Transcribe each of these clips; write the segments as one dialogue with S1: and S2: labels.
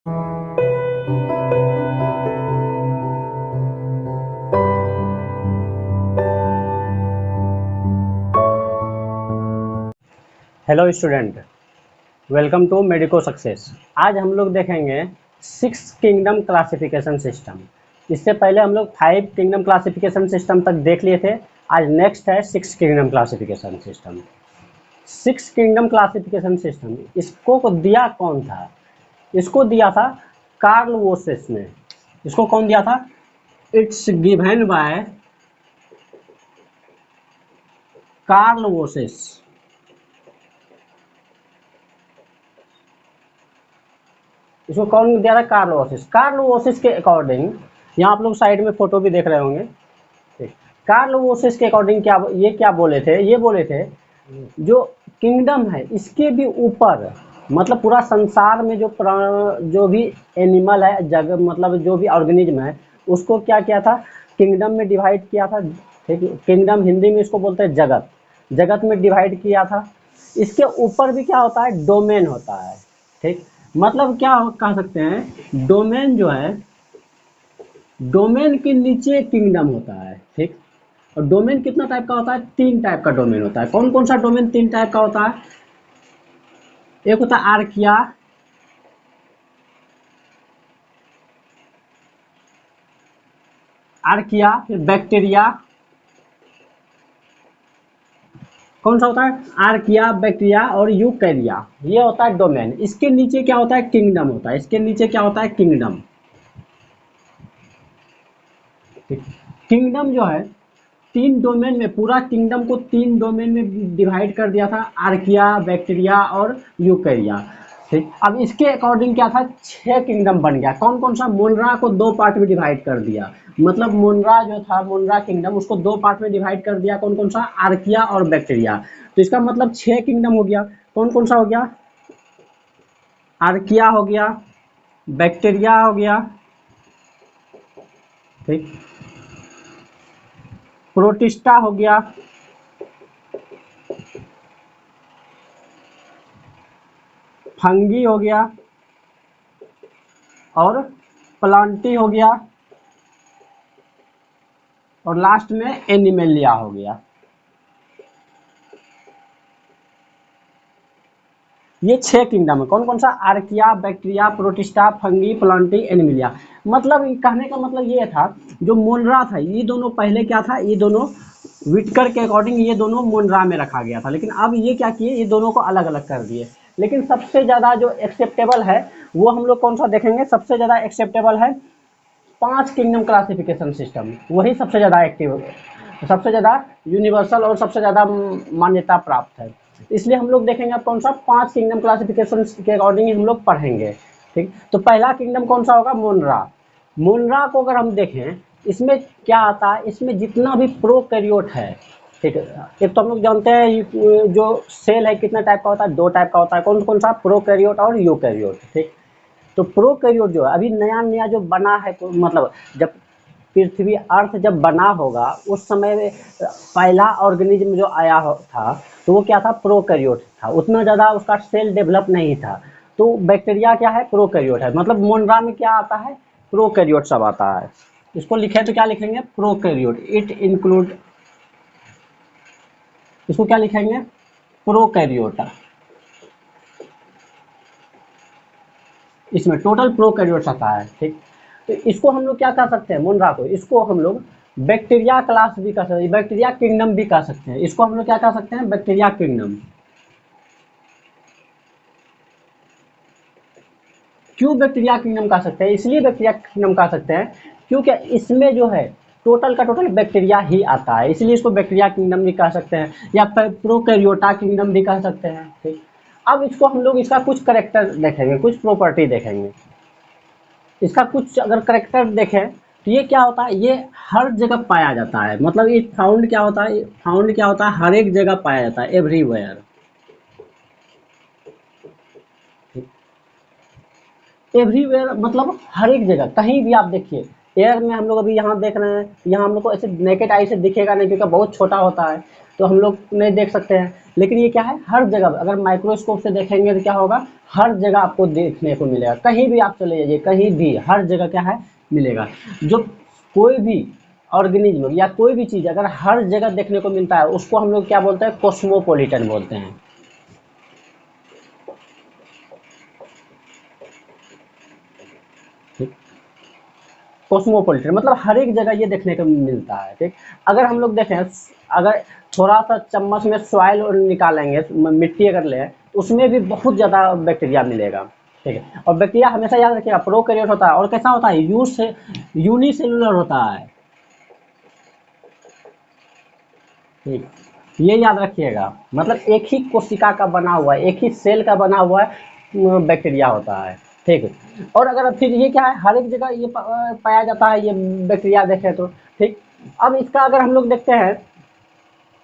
S1: Hello student, welcome to Medico Success. आज हम लोग देखेंगे 6 किंगडम क्लासिफिकेशन सिस्टम। इससे पहले हम लोग 5 किंगडम क्लासिफिकेशन सिस्टम तक देख लिए थे। आज नेक्स्ट है 6 kingdom classification system. 6 kingdom classification system इसको को दिया कौन था? इसको दिया था कार्ल वोसेस ने। इसको कौन दिया था? It's given by Carl Woese. इसको कौन दिया था? कार्ल वोसिस। कार्ल वोसिस के अकॉर्डिंग, यहाँ आप लोग साइड में फोटो भी देख रहे होंगे। कार्ल वोसिस के अकॉर्डिंग क्या बोले थे? ये बोले थे जो किंगडम है इसके भी ऊपर, मतलब पूरा संसार में जो भी एनिमल है, जगह मतलब जो भी ऑर्गेनिज्म है, उसको क्या किया था? किंगडम में डिवाइड किया था। ठीक, किंगडम हिंदी में इसको बोलते हैं जगत। जगत में डिवाइड किया था। इसके ऊपर भी क्या होता है? डोमेन होता है। ठीक, मतलब क्या कह सकते हैं, डोमेन जो है, डोमेन के नीचे किंगडम होता है। ठीक, और डोमेन कितना टाइप का होता है? 3 टाइप का डोमेन होता है। कौन कौन सा डोमेन 3 टाइप का होता है? एक होता है आर्किया, फिर बैक्टीरिया। कौन सा होता है? आर्किया, बैक्टीरिया और यूकैरिया। ये होता है डोमेन। इसके नीचे क्या होता है? किंगडम होता है। इसके नीचे क्या होता है? किंगडम। किंगडम जो है 3 डोमेन में, पूरा किंगडम को 3 डोमेन में डिवाइड कर दिया था, आर्किया, बैक्टीरिया और यूकैरिया। ठीक, अब इसके अकॉर्डिंग क्या था? 6 किंगडम बन गया। कौन कौन सा? मोनरा को 2 पार्ट में डिवाइड कर दिया। मतलब मोनरा जो था, मोनरा किंगडम, उसको 2 पार्ट में डिवाइड कर दिया। कौन कौन सा? आर्किया और बैक्टीरिया। तो इसका मतलब 6 किंगडम हो गया। कौन कौन सा हो गया? आर्किया हो गया, बैक्टीरिया हो गया, ठीक, प्रोटिस्टा हो गया, फंगी हो गया और प्लांटी हो गया, और लास्ट में एनिमेलिया हो गया। ये 6 किंगडम है। कौन कौन सा? Archaea, bacteria, protista, fungi, Plantae, animalia. मतलब कहने का मतलब ये था, जो मोनरा था, ये दोनों पहले क्या था? ये दोनों विटकर के अकॉर्डिंग ये दोनों मोनरा में रखा गया था, लेकिन अब ये क्या किए? ये दोनों को अलग अलग कर दिए। लेकिन सबसे ज़्यादा जो एक्सेप्टेबल है वो हम लोग कौन सा देखेंगे? सबसे ज़्यादा एक्सेप्टेबल है 5 किंगडम क्लासिफिकेशन सिस्टम। वही सबसे ज़्यादा एक्टिव, सबसे ज़्यादा यूनिवर्सल और सबसे ज़्यादा मान्यता प्राप्त है। इसलिए हम लोग देखेंगे अब कौन सा 5 किंगडम क्लासिफिकेशन के अकॉर्डिंग हम लोग पढ़ेंगे। ठीक, तो पहला किंगडम कौन सा होगा? मोनरा। मोनरा को अगर हम देखें, इसमें क्या आता है? इसमें जितना भी प्रोकैरियोट है, ठीक है, एक तो हम लोग जानते हैं जो सेल है कितना टाइप का होता है? 2 टाइप का होता है। कौन कौन सा? प्रोकैरियोट और यूकैरियोट। ठीक, तो प्रोकैरियोट जो है अभी नया नया जो बना है, मतलब जब पृथ्वी अर्थ जब बना होगा उस समय में पहला ऑर्गेनिज्म जो आया था, तो वो क्या था? प्रोकैरियोट था। उतना ज़्यादा उसका सेल डेवलप नहीं था। तो बैक्टीरिया क्या है? प्रोकैरियोट है। मतलब मोनरा में क्या आता है? प्रोकैरियोट सब आता है। इसको लिखे तो क्या लिखेंगे? प्रोकैरियोट। इट इंक्लूड, इसको क्या लिखेंगे? प्रोकैरियोटा। इसमें टोटल प्रोकैरियोट्स आता है। ठीक, तो इसको हम लोग क्या कह सकते हैं? मोनरा को, इसको हम लोग बैक्टीरिया क्लास भी कह सकते हैं, बैक्टीरिया किंगडम भी कह सकते हैं। इसको हम लोग क्या कह सकते हैं? Bacteria kingdom. क्यों बैक्टीरिया किंगडम कह सकते हैं? इसलिए बैक्टीरिया किंगडम कह सकते हैं क्योंकि इसमें जो है टोटल का टोटल बैक्टीरिया ही आता है, इसलिए इसको बैक्टीरिया किंगडम भी कह सकते हैं, या प्रोकैरियोटा किंगडम भी कह सकते हैं। ठीक, अब इसको हम लोग इसका कुछ करेक्टर देखेंगे, कुछ प्रॉपर्टी देखेंगे। इसका कुछ अगर करेक्टर देखें तो ये क्या होता है? ये हर जगह पाया जाता है। मतलब ये फाउंड क्या होता है? फाउंड क्या होता है? हर एक जगह पाया जाता है, एवरीवेयर। एवरीवेयर मतलब हर एक जगह, कहीं भी आप देखिए। एयर में हम लोग अभी यहाँ देख रहे हैं, यहाँ हम लोग को ऐसे नेकेड आई से दिखेगा नहीं क्योंकि बहुत छोटा होता है। तो हम लोग नहीं देख सकते हैं, लेकिन ये क्या है हर जगह, अगर माइक्रोस्कोप से देखेंगे तो क्या होगा, हर जगह आपको देखने को मिलेगा, कहीं भी आप चले जाइए, कहीं भी हर जगह क्या है मिलेगा। जो कोई भी ऑर्गेनिज्म या कोई भी चीज़ अगर हर जगह देखने को मिलता है उसको हम लोग क्या बोलते हैं, कॉस्मोपॉलिटन बोलते हैं। ठीक, कॉस्मोपॉलिटन मतलब हर एक जगह ये देखने को मिलता है। ठीक, अगर हम लोग देखें, अगर थोड़ा सा चम्मच में सॉइल निकालेंगे, मिट्टी अगर लें तो उसमें भी बहुत ज़्यादा बैक्टीरिया मिलेगा। ठीक है, और बैक्टीरिया हमेशा याद रखिएगा प्रोकैरियोट होता है, और कैसा होता है, यूनिसेलुलर होता है। ठीक, ये याद रखिएगा, मतलब एक ही कोशिका का बना हुआ, एक ही सेल का बना हुआ बैक्टीरिया होता है। ठीक है, और अगर फिर ये क्या है, हर एक जगह ये पाया जाता है ये बैक्टीरिया देखें तो। ठीक, अब इसका अगर हम लोग देखते हैं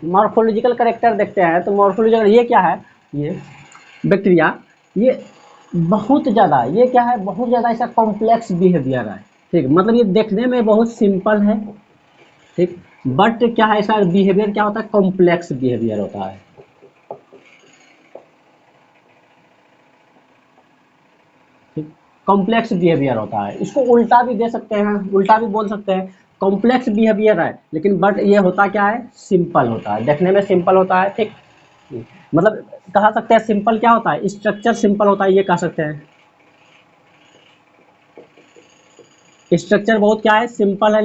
S1: मॉर्फोलॉजिकल कैरेक्टर देखते हैं, तो मॉर्फोलॉजिकल ये क्या है, ये बैक्टीरिया ये बहुत ज़्यादा, ये क्या है बहुत ज़्यादा ऐसा कॉम्प्लेक्स बिहेवियर है। ठीक, मतलब ये देखने में बहुत सिंपल है। ठीक, बट क्या है इसका बिहेवियर क्या होता है, कॉम्प्लेक्स बिहेवियर होता है। ठीक, कॉम्प्लेक्स बिहेवियर होता है, इसको उल्टा भी दे सकते हैं, उल्टा भी बोल सकते हैं, कॉम्प्लेक्स बिहेवियर है लेकिन बट ये होता क्या है, सिंपल होता है, देखने में सिंपल होता है। ठीक, मतलब कहा सकते हैं सिंपल क्या होता है, स्ट्रक्चर सिंपल होता है, ये कह सकते हैं स्ट्रक्चर बहुत क्या है सिंपल है,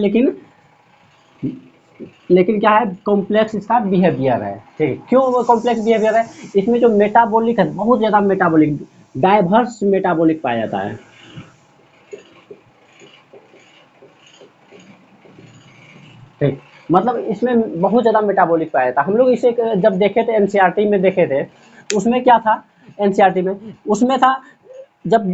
S1: लेकिन क्या है कॉम्प्लेक्स इसका बिहेवियर है। ठीक है, क्यों वो कॉम्प्लेक्स बिहेवियर है, इसमें जो मेटाबॉलिक है बहुत ज़्यादा मेटाबॉलिक, डाइवर्स मेटाबॉलिक पाया जाता है। ठीक, मतलब इसमें बहुत ज़्यादा मेटाबॉलिक पाया जाता है। हम लोग इसे जब देखे थे एनसीईआरटी में देखे थे, उसमें क्या था, एनसीईआरटी में उसमें था, जब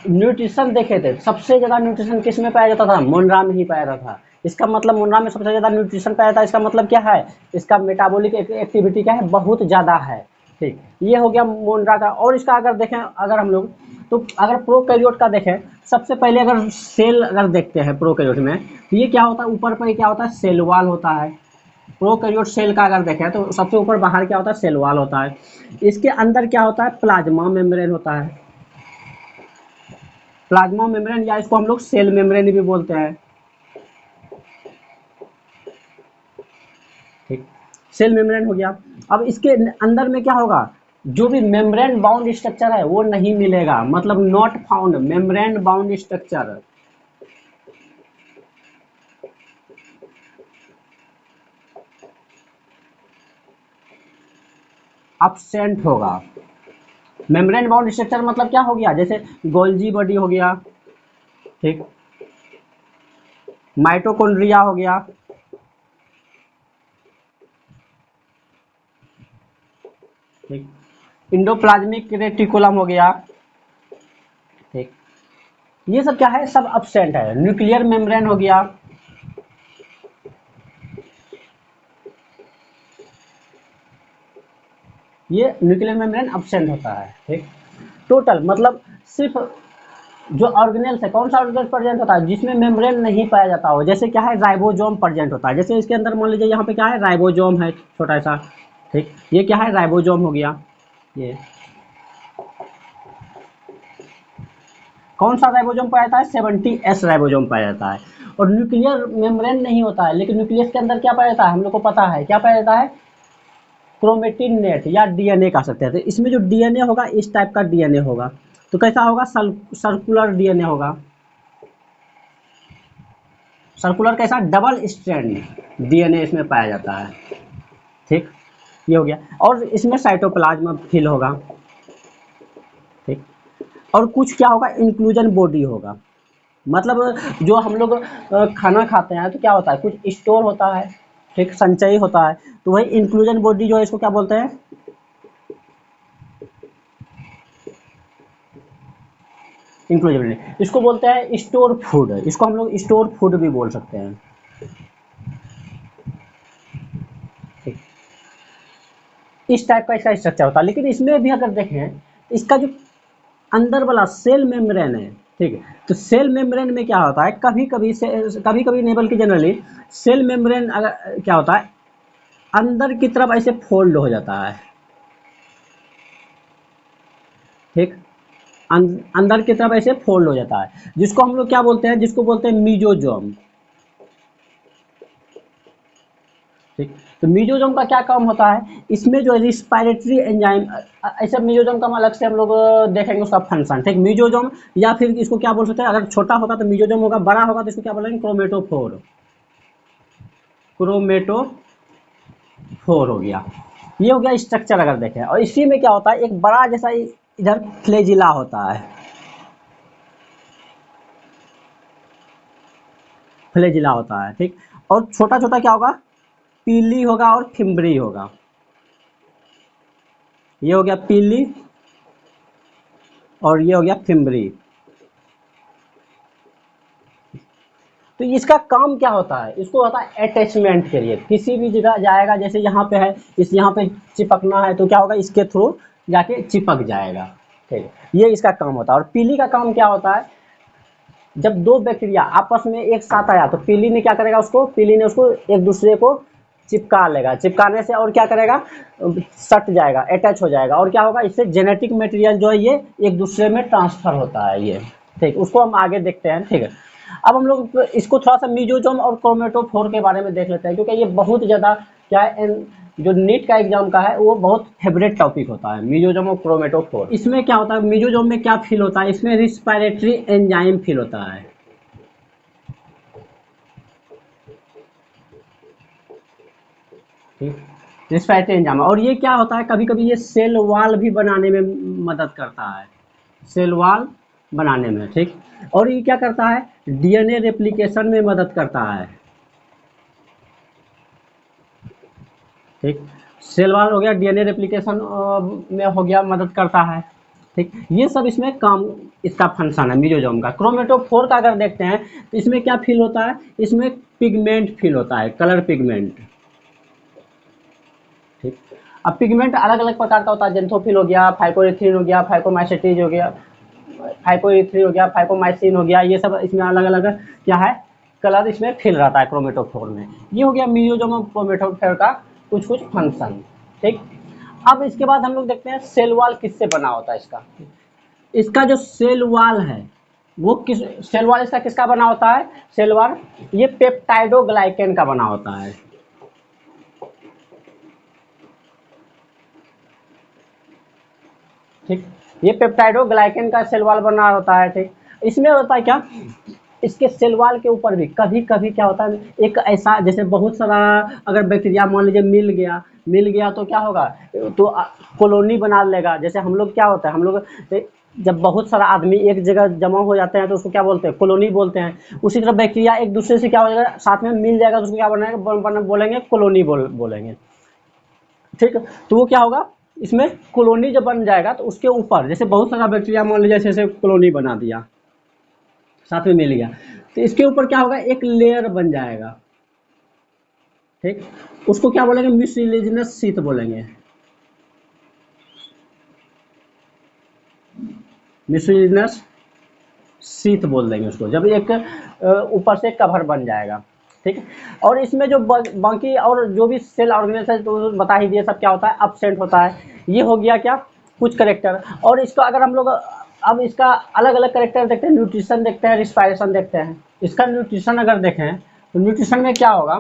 S1: न्यूट्रिशन देखे थे सबसे ज़्यादा न्यूट्रिशन किस में पाया जाता था, मोनरा में ही पाया जाता था। इसका मतलब मोनरा में सबसे ज़्यादा न्यूट्रिशन पाया जाता है, इसका मतलब क्या है, इसका मेटाबॉलिक एक्टिविटी क्या है, बहुत ज़्यादा है। ठीक, ये हो गया मोनरा का। और इसका अगर देखें, अगर हम लोग तो अगर प्रोकैरियोट का देखें, सबसे पहले अगर सेल अगर देखते हैं प्रोकैरियोट में, तो ये क्या होता है, ऊपर पर क्या होता है, सेल वॉल होता है। प्रोकैरियोट सेल का अगर देखें तो सबसे ऊपर बाहर क्या होता है, सेल वॉल होता है। इसके अंदर क्या होता है, प्लाज्मा मेम्ब्रेन होता है। प्लाज्मा मेम्ब्रेन या इसको हम लोग सेल मेम्ब्रेन भी बोलते हैं। ठीक, सेल मेम्ब्रेन हो गया। अब इसके अंदर में क्या होगा, जो भी मेम्ब्रेन बाउंड स्ट्रक्चर है वो नहीं मिलेगा, मतलब not found membrane bound structure absent होगा। मेम्ब्रेन बाउंड स्ट्रक्चर मतलब क्या हो गया, जैसे गोल्जी बॉडी हो गया। ठीक, माइटोकॉन्ड्रिया हो गया। ठीक, इंडोप्लाज्मिक रेटिकुलम हो गया। ठीक, ये सब क्या है, सब absent है। न्यूक्लियर मेम्ब्रेन हो गया। ये न्यूक्लियर मेम्ब्रेन absent होता है। ठीक, टोटल मतलब सिर्फ जो ऑर्गेनेल्स है, कौन सा ऑर्गेनेल प्रेजेंट होता है, जिसमें मेम्ब्रेन नहीं पाया जाता हो, जैसे क्या है राइबोसोम प्रेजेंट होता है, जैसे इसके अंदर मान लीजिए यहाँ पे क्या है, राइबोसोम है छोटा सा। ठीक, ये क्या है, राइबोसोम हो गया। ये कौन सा राइबोसोम पाया जाता है, 70S राइबोसोम पाया जाता है। और न्यूक्लियर मेम्ब्रेन नहीं होता है, लेकिन न्यूक्लियस के अंदर क्या पाया जाता है, हम लोग को पता है क्या पाया जाता है, क्रोमेटिन नेट या डीएनए कह सकते हैं। तो इसमें जो डीएनए होगा इस टाइप का डीएनए होगा, तो कैसा होगा, सर्कुलर डीएनए होगा। सर्कुलर कैसा, डबल स्ट्रैंड डीएनए इसमें पाया जाता है। ठीक, ये हो गया। और इसमें साइटोप्लाज्म फिल होगा। ठीक, और कुछ क्या होगा, इंक्लूजन बॉडी होगा, मतलब जो हम लोग खाना खाते हैं तो क्या होता है, कुछ स्टोर होता है। ठीक, संचयी होता है, तो वही इंक्लूजन बॉडी जो है इसको क्या बोलते हैं, इंक्लूजन बॉडी, इसको बोलते हैं स्टोर फूड, इसको हम लोग स्टोर फूड भी बोल सकते हैं। ठीक, इस टाइप का इसका स्ट्रक्चर होता है। लेकिन इसमें भी अगर देखें, इसका जो अंदर वाला सेल मेम्ब्रेन है, ठीक है, तो सेल मेम्ब्रेन में क्या होता है, कभी कभी नहीं बल्कि जनरली सेल मेम्ब्रेन अगर क्या होता है, अंदर की तरफ ऐसे फोल्ड हो जाता है, ठीक, अंदर की तरफ ऐसे फोल्ड हो जाता है, जिसको हम लोग क्या बोलते हैं, जिसको बोलते हैं मीजोजोम, ठीक। तो मीजोजोम का क्या काम होता है, इसमें जो रिस्पायरेटरी एंजाइम, ऐसे मीजोजोम का हम अलग से हम लोग देखेंगे उसका फंक्शन, ठीक। मीजोजोम या फिर इसको क्या बोल सकते हैं, अगर छोटा होगा तो मीजोजोम होगा, बड़ा होगा तो इसको क्या बोलेंगे, क्रोमेटोफोर, क्रोमेटोफोर हो गया। ये हो गया स्ट्रक्चर अगर देखें, और इसी में क्या होता है, एक बड़ा जैसा इधर फ्लैजिला होता है, फ्लैजिला होता है, ठीक। और छोटा छोटा क्या होगा, पीली होगा और फिम्बरी होगा, ये हो गया पीली और ये हो गया फिम्बरी। तो इसका काम क्या होता है, इसको होता है अटैचमेंट के लिए, किसी भी जगह जाएगा, जैसे यहाँ पे है, इस यहाँ पे चिपकना है तो क्या होगा, इसके थ्रू जाके चिपक जाएगा, ठीक है। ये इसका काम होता है। और पीली का काम क्या होता है, जब दो बैक्टीरिया आपस में एक साथ आया तो पीली ने क्या करेगा, उसको पीली ने उसको एक दूसरे को चिपका लेगा, चिपकाने से और क्या करेगा, सट जाएगा, अटैच हो जाएगा, और क्या होगा, इससे जेनेटिक मटेरियल जो है ये एक दूसरे में ट्रांसफर होता है ये, ठीक। उसको हम आगे देखते हैं, ठीक है। अब हम लोग इसको थोड़ा सा मीजोजोम और क्रोमेटोफोर के बारे में देख लेते हैं, क्योंकि ये बहुत ज़्यादा क्या है, जो नीट का एग्जाम का है वो बहुत फेवरेट टॉपिक होता है, मीजोजोम और क्रोमेटोफोर। इसमें क्या होता है, मीजोजोम में क्या फील होता है, इसमें रिस्पायरेटरी एंजाइम फील होता है, ठीक, रिस्पायरेटरी एंजाइम। और ये क्या होता है, कभी कभी ये सेल वॉल भी बनाने में मदद करता है, सेल वॉल बनाने में, ठीक। और ये क्या करता है, डीएनए रेप्लिकेशन में मदद करता है, ठीक। सेल वॉल हो गया, डीएनए रेप्लिकेशन में हो गया, मदद करता है, ठीक। ये सब इसमें काम, इसका फंक्शन है मीजोजोम का। क्रोमेटोफोर का अगर देखते हैं तो इसमें क्या फील होता है, इसमें पिगमेंट फील होता है, कलर पिगमेंट, ठीक। अब पिगमेंट अलग अलग प्रकार का होता है, जेंथोफिल हो गया, फाइकोएरिथ्रिन हो गया, फाइकोमाइसेटिज हो गया, फाइकोएरिथ्रिन हो गया, फाइकोमाइसिन हो गया, ये सब इसमें अलग अलग क्या है, कलर इसमें फिल रहता है क्रोमेटोफोर में। ये हो गया मीजोजोम और क्रोमेटोफोर का कुछ कुछ फंक्शन, ठीक। अब इसके बाद हम लोग देखते हैं सेल वॉल किससे बना होता है, इसका इसका जो सेल वॉल है वो किस, सेल वॉल इसका किसका बना होता है, सेल वॉल ये पेप्टाइडोग्लाइकेन का बना होता है, ठीक। ये पेप्टाइडोग्लाइकेन का सेल वॉल बना होता है, ठीक। इसमें होता है क्या, इसके सेल वॉल के ऊपर भी कभी कभी क्या होता है, एक ऐसा जैसे बहुत सारा अगर बैक्टीरिया मान लीजिए मिल गया तो क्या होगा, तो कॉलोनी बना लेगा। जैसे हम लोग क्या होता है, हम लोग जब बहुत सारा आदमी एक जगह जमा हो जाते हैं तो उसको क्या बोलते हैं, कॉलोनी बोलते हैं। उसी तरह बैक्टीरिया एक दूसरे से क्या हो जाएगा, साथ में मिल जाएगा तो उसको क्या बनाएगा, बोलेंगे कॉलोनी बोलेंगे, ठीक। तो वो क्या होगा, इसमें कॉलोनी जब बन जाएगा तो उसके ऊपर जैसे बहुत सारा बैक्टीरिया मान लीजिए जैसे कॉलोनी बना दिया, साथ में मिल गया, तो इसके ऊपर क्या होगा, एक लेयर बन जाएगा, ठीक। उसको क्या बोलेंगे, म्यूसिलेजिनस शीट बोलेंगे, म्यूसिलेजिनस शीट बोल देंगे उसको, जब एक ऊपर से कवर बन जाएगा, ठीक है। और इसमें जो बाकी और जो भी सेल ऑर्गेनेल है तो बता ही दिए सब क्या होता है, अपसेंट होता है। ये हो गया क्या, कुछ करेक्टर। और इसका अगर हम लोग अब इसका अलग अलग करेक्टर देखते हैं, न्यूट्रिशन देखते हैं, रिस्पायरेशन देखते हैं। इसका न्यूट्रिशन अगर देखें तो न्यूट्रिशन में क्या होगा,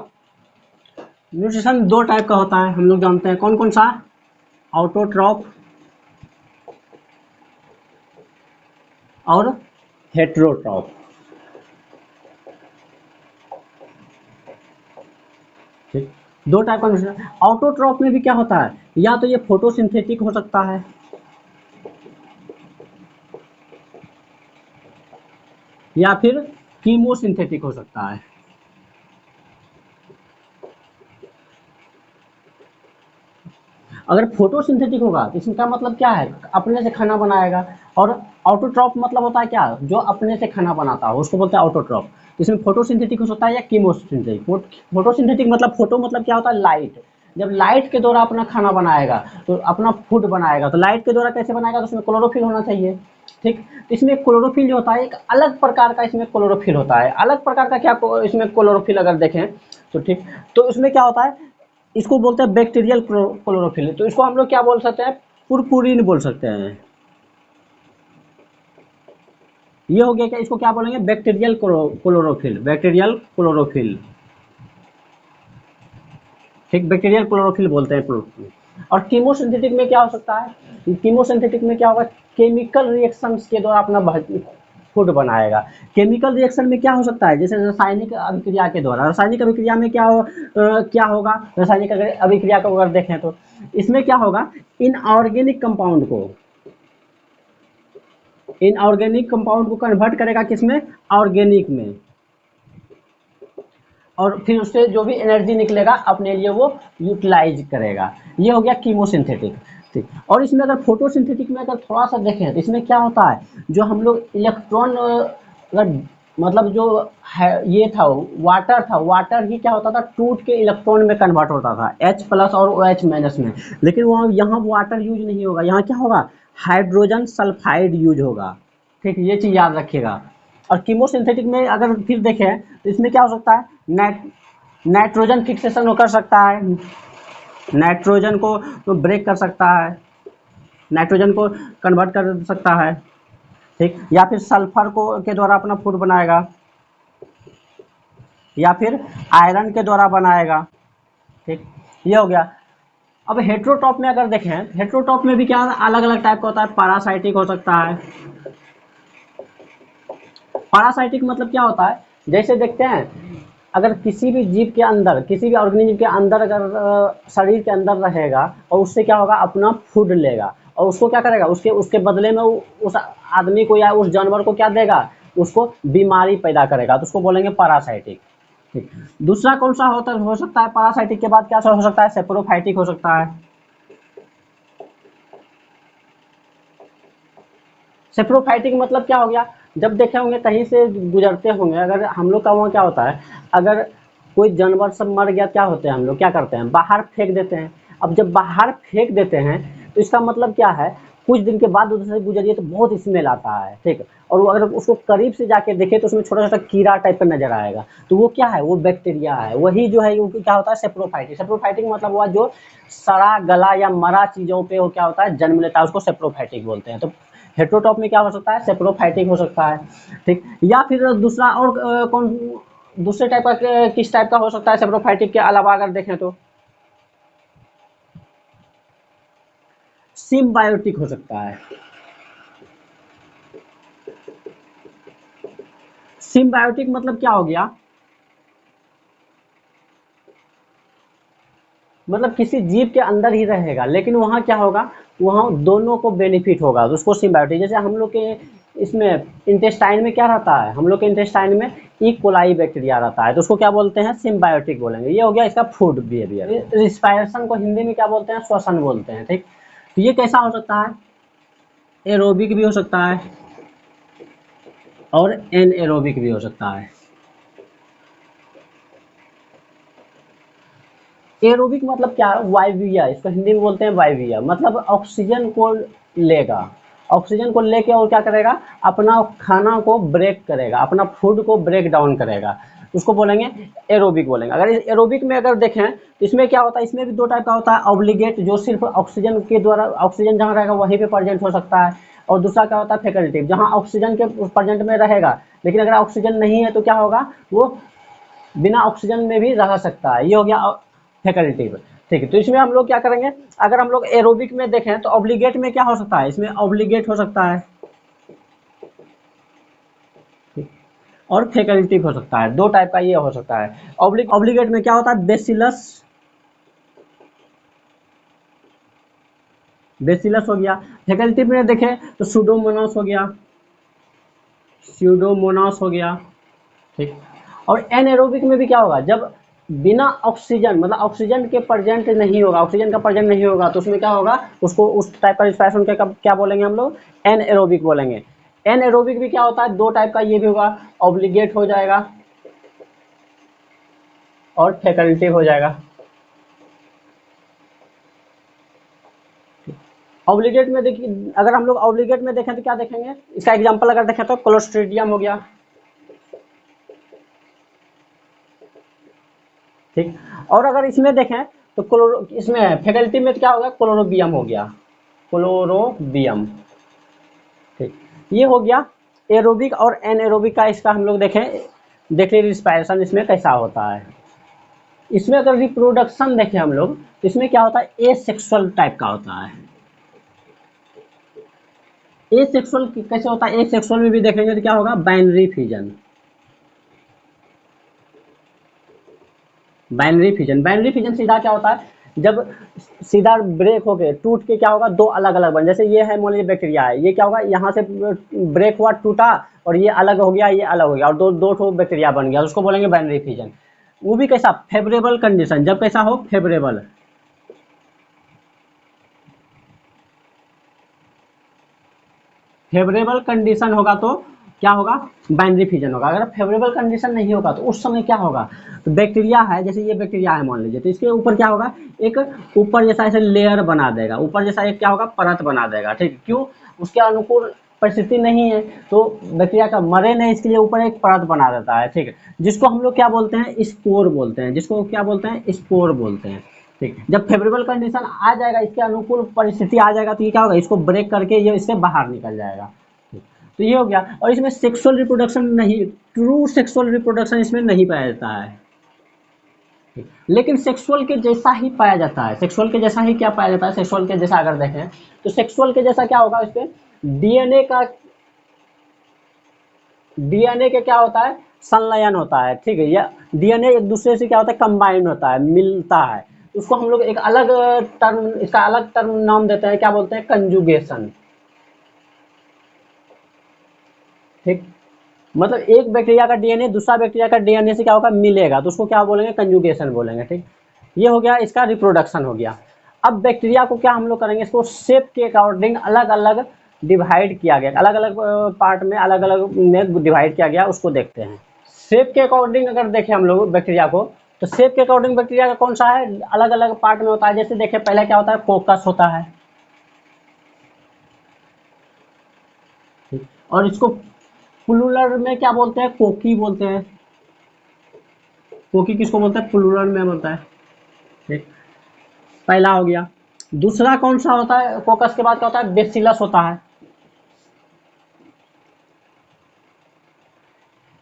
S1: न्यूट्रिशन दो टाइप का होता है, हम लोग जानते हैं, कौन कौन सा, ऑटोट्रॉफ और हेट्रोट्रॉफ, ठीक। दो टाइप का न्यूट्रिशन। ऑटोट्रॉफ में भी क्या होता है, या तो ये फोटोसिंथेटिक हो सकता है या फिर कीमोसिंथेटिक हो सकता है। अगर फोटोसिंथेटिक होगा तो इसका मतलब क्या है, अपने से खाना बनाएगा। और ऑटोट्रॉफ मतलब होता है क्या, जो अपने से खाना बनाता है उसको बोलते हैं ऑटोट्रॉफ। इसमें फोटोसिंथेटिक हो सकता है या कीमोसिंथेटिक। फोटोसिंथेटिक मतलब, फोटो मतलब क्या होता है, लाइट। जब लाइट के द्वारा अपना खाना बनाएगा तो अपना फूड बनाएगा, तो लाइट के द्वारा कैसे बनाएगा, तो उसमें क्लोरोफिल होना चाहिए, ठीक। तो इसमें क्लोरोफिल जो होता है एक अलग प्रकार का, इसमें क्लोरोफिल होता है अलग प्रकार का। क्या इसमें क्लोरोफिल अगर देखें तो, ठीक। तो इसमें क्या होता है, इसको बोलते हैं बैक्टीरियल क्लोरोफिल। तो इसको हम लोग क्या बोल सकते हैं, पुरपुरीन बोल सकते हैं। ये हो गया क्या, इसको क्या बोलेंगे, बैक्टीरियल क्लोरोफिल, बैक्टीरियल क्लोरोफिल। ठीक, बैक्टीरियल क्लोरोफिल बोलते हैं क्लोरोफिल। और कीमोसिंथेटिक में क्या हो सकता है, कीमोसिंथेटिक में क्या होगा, केमिकल रिएक्शंस के द्वारा अपना फूड बनाएगा। केमिकल रिएक्शन में क्या हो सकता है, जैसे रासायनिक अभिक्रिया के द्वारा। रासायनिक अभिक्रिया में क्या होगा, रासायनिक अभिक्रिया को अगर देखें तो इसमें क्या होगा, इनऑर्गेनिक कंपाउंड को, इनऑर्गेनिक कंपाउंड को कन्वर्ट करेगा किसमें, ऑर्गेनिक में, और फिर उससे जो भी एनर्जी निकलेगा अपने लिए वो यूटिलाइज करेगा। ये हो गया कीमोसिंथेटिक। ठीक, और इसमें अगर फोटोसिंथेटिक में अगर थोड़ा सा देखें तो इसमें क्या होता है, जो हम लोग इलेक्ट्रॉन अगर मतलब जो है ये था वाटर था, वाटर ही क्या होता था, टूट के इलेक्ट्रॉन में कन्वर्ट होता था, H+ और OH- में। लेकिन वहाँ यहाँ वाटर यूज नहीं होगा, यहाँ क्या होगा, हाइड्रोजन सल्फाइड यूज होगा। ठीक, ये चीज़ याद रखिएगा। और कीमोसिंथेटिक में अगर फिर देखें तो इसमें क्या हो सकता है, नाइट्रोजन फिक्सेशन कर सकता है, नाइट्रोजन को तो ब्रेक कर सकता है, नाइट्रोजन को कन्वर्ट कर सकता है। ठीक, या फिर सल्फर को के द्वारा अपना फूड बनाएगा, या फिर आयरन के द्वारा बनाएगा। ठीक, ये हो गया। अब हेट्रोटॉप में अगर देखें, हेट्रोटॉप में भी क्या अलग अलग टाइप का होता है, पैरासाइटिक हो सकता है। पैरासाइटिक मतलब क्या होता है, जैसे देखते हैं अगर किसी भी जीव के अंदर, किसी भी ऑर्गेनिज्म के अंदर अगर शरीर के अंदर रहेगा और उससे क्या होगा, अपना फूड लेगा और उसको क्या करेगा, उसके उसके बदले में उस आदमी को या उस जानवर को क्या देगा, उसको बीमारी पैदा करेगा, तो उसको बोलेंगे पैरासाइटिक। ठीक, दूसरा कौन सा होता हो सकता है, पैरासाइटिक के बाद क्या हो सकता है, सेप्रोफाइटिक हो सकता है। सेप्रोफाइटिक मतलब क्या हो गया, जब देखे होंगे कहीं से गुजरते होंगे, अगर हम लोग का वहाँ क्या होता है, अगर कोई जानवर सब मर गया, क्या होते हैं हम लोग क्या करते हैं, बाहर फेंक देते हैं। अब जब बाहर फेंक देते हैं तो इसका मतलब क्या है, कुछ दिन के बाद उधर से गुजरिए तो बहुत स्मेल आता है। ठीक, और अगर उसको करीब से जाके देखे तो उसमें छोटा छोटा कीड़ा टाइप का नजर आएगा, तो वो क्या है, वो बैक्टीरिया है, वही जो है वो क्या होता है, सेप्रोफाइटिक। सेप्रोफाइटिक मतलब हुआ जो सड़ा गला या मरा चीजों पे वो क्या होता है, जन्म लेता है, उसको सेप्रोफाइटिक बोलते हैं। तो हेट्रोटॉप में क्या हो सकता है, सेप्रोफाइटिक हो सकता है। ठीक, या फिर दूसरा और कौन, दूसरे टाइप का किस टाइप का हो सकता है सेप्रोफाइटिक के अलावा अगर देखें तो, सिम्बायोटिक हो सकता है। सिम्बायोटिक मतलब क्या हो गया, मतलब किसी जीव के अंदर ही रहेगा लेकिन वहाँ क्या होगा, वहाँ दोनों को बेनिफिट होगा, तो उसको सिम्बायोटिक। जैसे हम लोग के इसमें इंटेस्टाइन में क्या रहता है, हम लोग के इंटेस्टाइन में ई कोलाई बैक्टीरिया रहता है, तो उसको क्या बोलते हैं, सिम्बायोटिक बोलेंगे। ये हो गया इसका फूड बिहेवियर। रिस्पायरेशन को हिंदी में क्या बोलते हैं, श्वसन बोलते हैं। ठीक, तो ये कैसा हो सकता है, एरोबिक भी हो सकता है और एनएरोबिक भी हो सकता है। एरोबिक मतलब क्या है, वायवीय, इसको हिंदी में बोलते हैं वायवीय, मतलब ऑक्सीजन को लेगा, ऑक्सीजन को लेके और क्या करेगा, अपना खाना को ब्रेक करेगा, अपना फूड को ब्रेक डाउन करेगा, उसको बोलेंगे एरोबिक बोलेंगे। अगर एरोबिक में अगर देखें तो इसमें क्या होता है, इसमें भी दो टाइप का होता है, ऑब्लिगेट जो सिर्फ ऑक्सीजन के द्वारा, ऑक्सीजन जहाँ रहेगा वहीं पे प्रेजेंट हो सकता है, और दूसरा क्या होता है, फैकल्टेटिव, जहाँ ऑक्सीजन के प्रेजेंट में रहेगा लेकिन अगर ऑक्सीजन नहीं है तो क्या होगा, वो बिना ऑक्सीजन में भी रह सकता है। ये हो गया फैकल्टेटिव। ठीक है, तो इसमें हम लोग क्या करेंगे, अगर हम लोग एरोबिक में देखें तो ऑब्लिगेट में क्या हो सकता है, इसमें ऑब्लिगेट हो सकता है और फैकल्टेटिव हो सकता है, दो टाइप का ये हो सकता है। ऑब्लिगेट में क्या होता है, बेसिलस, बेसिलस हो गया। फैकल्टेटिव में देखें तो सुडोमोनास हो गया, स्यूडोमोनास हो गया। ठीक, और एनएरोबिक में भी क्या होगा, जब बिना ऑक्सीजन मतलब ऑक्सीजन के प्रेजेंट नहीं होगा, ऑक्सीजन का प्रेजेंट नहीं होगा तो उसमें क्या होगा, उसको उस टाइप का रिस्पायरेशन क्या बोलेंगे हम लोग, एनएरोबिक बोलेंगे। एनएरोबिक भी क्या होता है, दो टाइप का ये भी होगा, ऑब्लिगेट हो जाएगा और फैकल्टेटिव हो जाएगा। ऑब्लिगेट में देखिए, अगर हम लोग ऑब्लिगेट में देखें तो क्या देखेंगे, इसका एग्जांपल अगर देखें तो क्लोस्ट्रीडियम हो गया। ठीक, और अगर इसमें देखें तो क्लोरो इसमें फैकल्टी में क्या होगा, क्लोरोबियम हो गया, क्लोरोबियम। ठीक, ये हो गया एरोबिक और एनएरोबिक का। इसका हम लोग देखें रिस्पायरेशन इसमें कैसा होता है। इसमें अगर रिप्रोडक्शन देखें हम लोग, इसमें क्या होता है, ए सेक्सुअल टाइप का होता है। ए सेक्सुअल कैसे होता है, ए सेक्सुअल में भी देखेंगे तो क्या होगा, binary fission. Binary fission, binary fission सीधा क्या होता है, जब सीधा ब्रेक हो गए टूट के क्या होगा, दो अलग अलग बन, जैसे ये है मान लीजिए बैक्टीरिया है, ये क्या होगा यहाँ से ब्रेक हुआ टूटा और ये अलग हो गया, ये अलग हो गया और दो दो ठो बैक्टीरिया बन गया, उसको बोलेंगे बाइनरी फिजन। वो भी कैसा, फेवरेबल कंडीशन, जब कैसा हो, फेवरेबल। फेवरेबल कंडीशन होगा तो क्या होगा, बाइनरी फिजन होगा। अगर फेवरेबल कंडीशन नहीं होगा तो उस समय क्या होगा, तो बैक्टीरिया है, जैसे ये बैक्टीरिया है मान लीजिए, तो इसके ऊपर क्या होगा, एक ऊपर जैसा ऐसे लेयर बना देगा, ऊपर जैसा एक क्या होगा, परत बना देगा। ठीक, क्यों, उसके अनुकूल परिस्थिति नहीं है तो बैक्टीरिया का मरे नहीं, इसके लिए ऊपर एक परत बना देता है। ठीक है, जिसको हम लोग क्या बोलते हैं, स्पोर बोलते हैं, जिसको क्या बोलते हैं, स्पोर बोलते हैं। ठीक, जब फेवरेबल कंडीशन आ जाएगा, इसके अनुकूल परिस्थिति आ जाएगा तो ये क्या होगा, इसको ब्रेक करके ये इससे बाहर निकल जाएगा। ठीक, तो ये हो गया। और इसमें सेक्सुअल रिप्रोडक्शन नहीं, ट्रू सेक्सुअल रिप्रोडक्शन इसमें नहीं पाया जाता है। ठीक, लेकिन सेक्सुअल के जैसा ही पाया जाता है। सेक्सुअल के जैसा ही क्या पाया जाता है, सेक्सुअल के जैसा अगर देखें तो सेक्सुअल के जैसा क्या होगा, इस पे डीएनए का, डीएनए के क्या होता है, संलयन होता है। ठीक है, या डीएनए एक दूसरे से क्या होता है, कंबाइन होता है, मिलता है। उसको हम लोग एक अलग टर्म, इसका अलग टर्म नाम देते हैं, क्या बोलते हैं, कंजुगेशन। ठीक, मतलब एक बैक्टीरिया का डीएनए दूसरा बैक्टीरिया का डीएनए से क्या होगा, मिलेगा, तो उसको क्या बोलेंगे, कंजुगेशन बोलेंगे। ठीक, ये हो गया, इसका रिप्रोडक्शन हो गया। अब बैक्टीरिया को क्या हम लोग करेंगे, इसको शेप के अकॉर्डिंग अलग अलग डिवाइड किया गया, अलग अलग पार्ट में अलग अलग में डिवाइड किया गया, उसको देखते हैं। शेप के अकॉर्डिंग अगर देखें हम लोग बैक्टीरिया को, तो शेप के अकॉर्डिंग बैक्टीरिया का कौन सा है, अलग अलग पार्ट में होता है। जैसे देखें, पहले क्या होता है, कोकस होता है। और इसको प्लूरल में क्या बोलते हैं, कोकी बोलते हैं। कोकी किसको बोलते हैं, प्लूरल में बोलता है। ठीक, पहला हो गया। दूसरा कौन सा होता है, कोकस के बाद क्या होता है, बेसिलस होता है।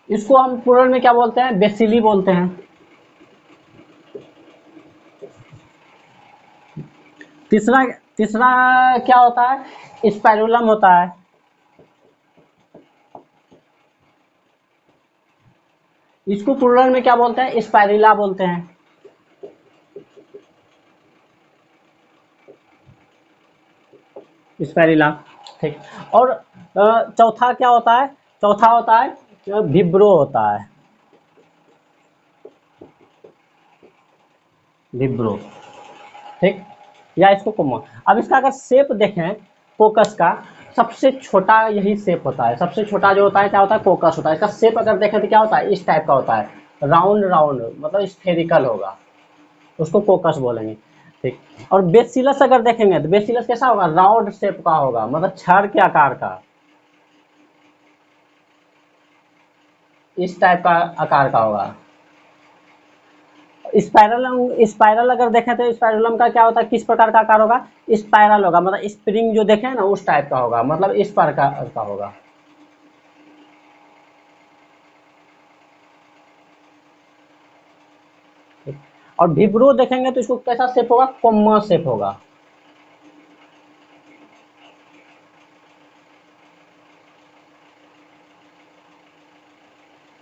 S1: इसको हम प्लूरल में क्या बोलते हैं, बेसिली बोलते हैं। तीसरा, तीसरा क्या होता है, स्पाइरुलम होता है। इसको प्लूरल में क्या बोलते हैं, स्पाइरुला बोलते हैं। स्पाइरुला। ठीक, और चौथा क्या होता है, चौथा होता है विब्रो होता है, विब्रो। ठीक, या इसको कॉमन। अब इसका अगर शेप देखें कोकस का, सबसे छोटा यही शेप होता है, सबसे छोटा जो होता है क्या होता है, कोकस होता है। इसका शेप अगर देखें तो क्या होता है, इस टाइप का होता है, राउंड राउंड, मतलब स्फेरिकल होगा, उसको कोकस बोलेंगे। ठीक, और बेसिलस अगर देखेंगे तो बेसिलस कैसा होगा, राउंड शेप का होगा, मतलब छड़ के आकार का, इस टाइप का आकार का होगा। स्पाइरल, स्पाइरल अगर देखें तो स्पाइरलम का क्या होता है, किस प्रकार का आकार होगा, स्पाइरल होगा, मतलब स्प्रिंग जो देखें ना उस टाइप का होगा, मतलब इस प्रकार का होगा। और विब्रो देखेंगे तो इसको कैसा शेप होगा, कोम्मा शेप होगा।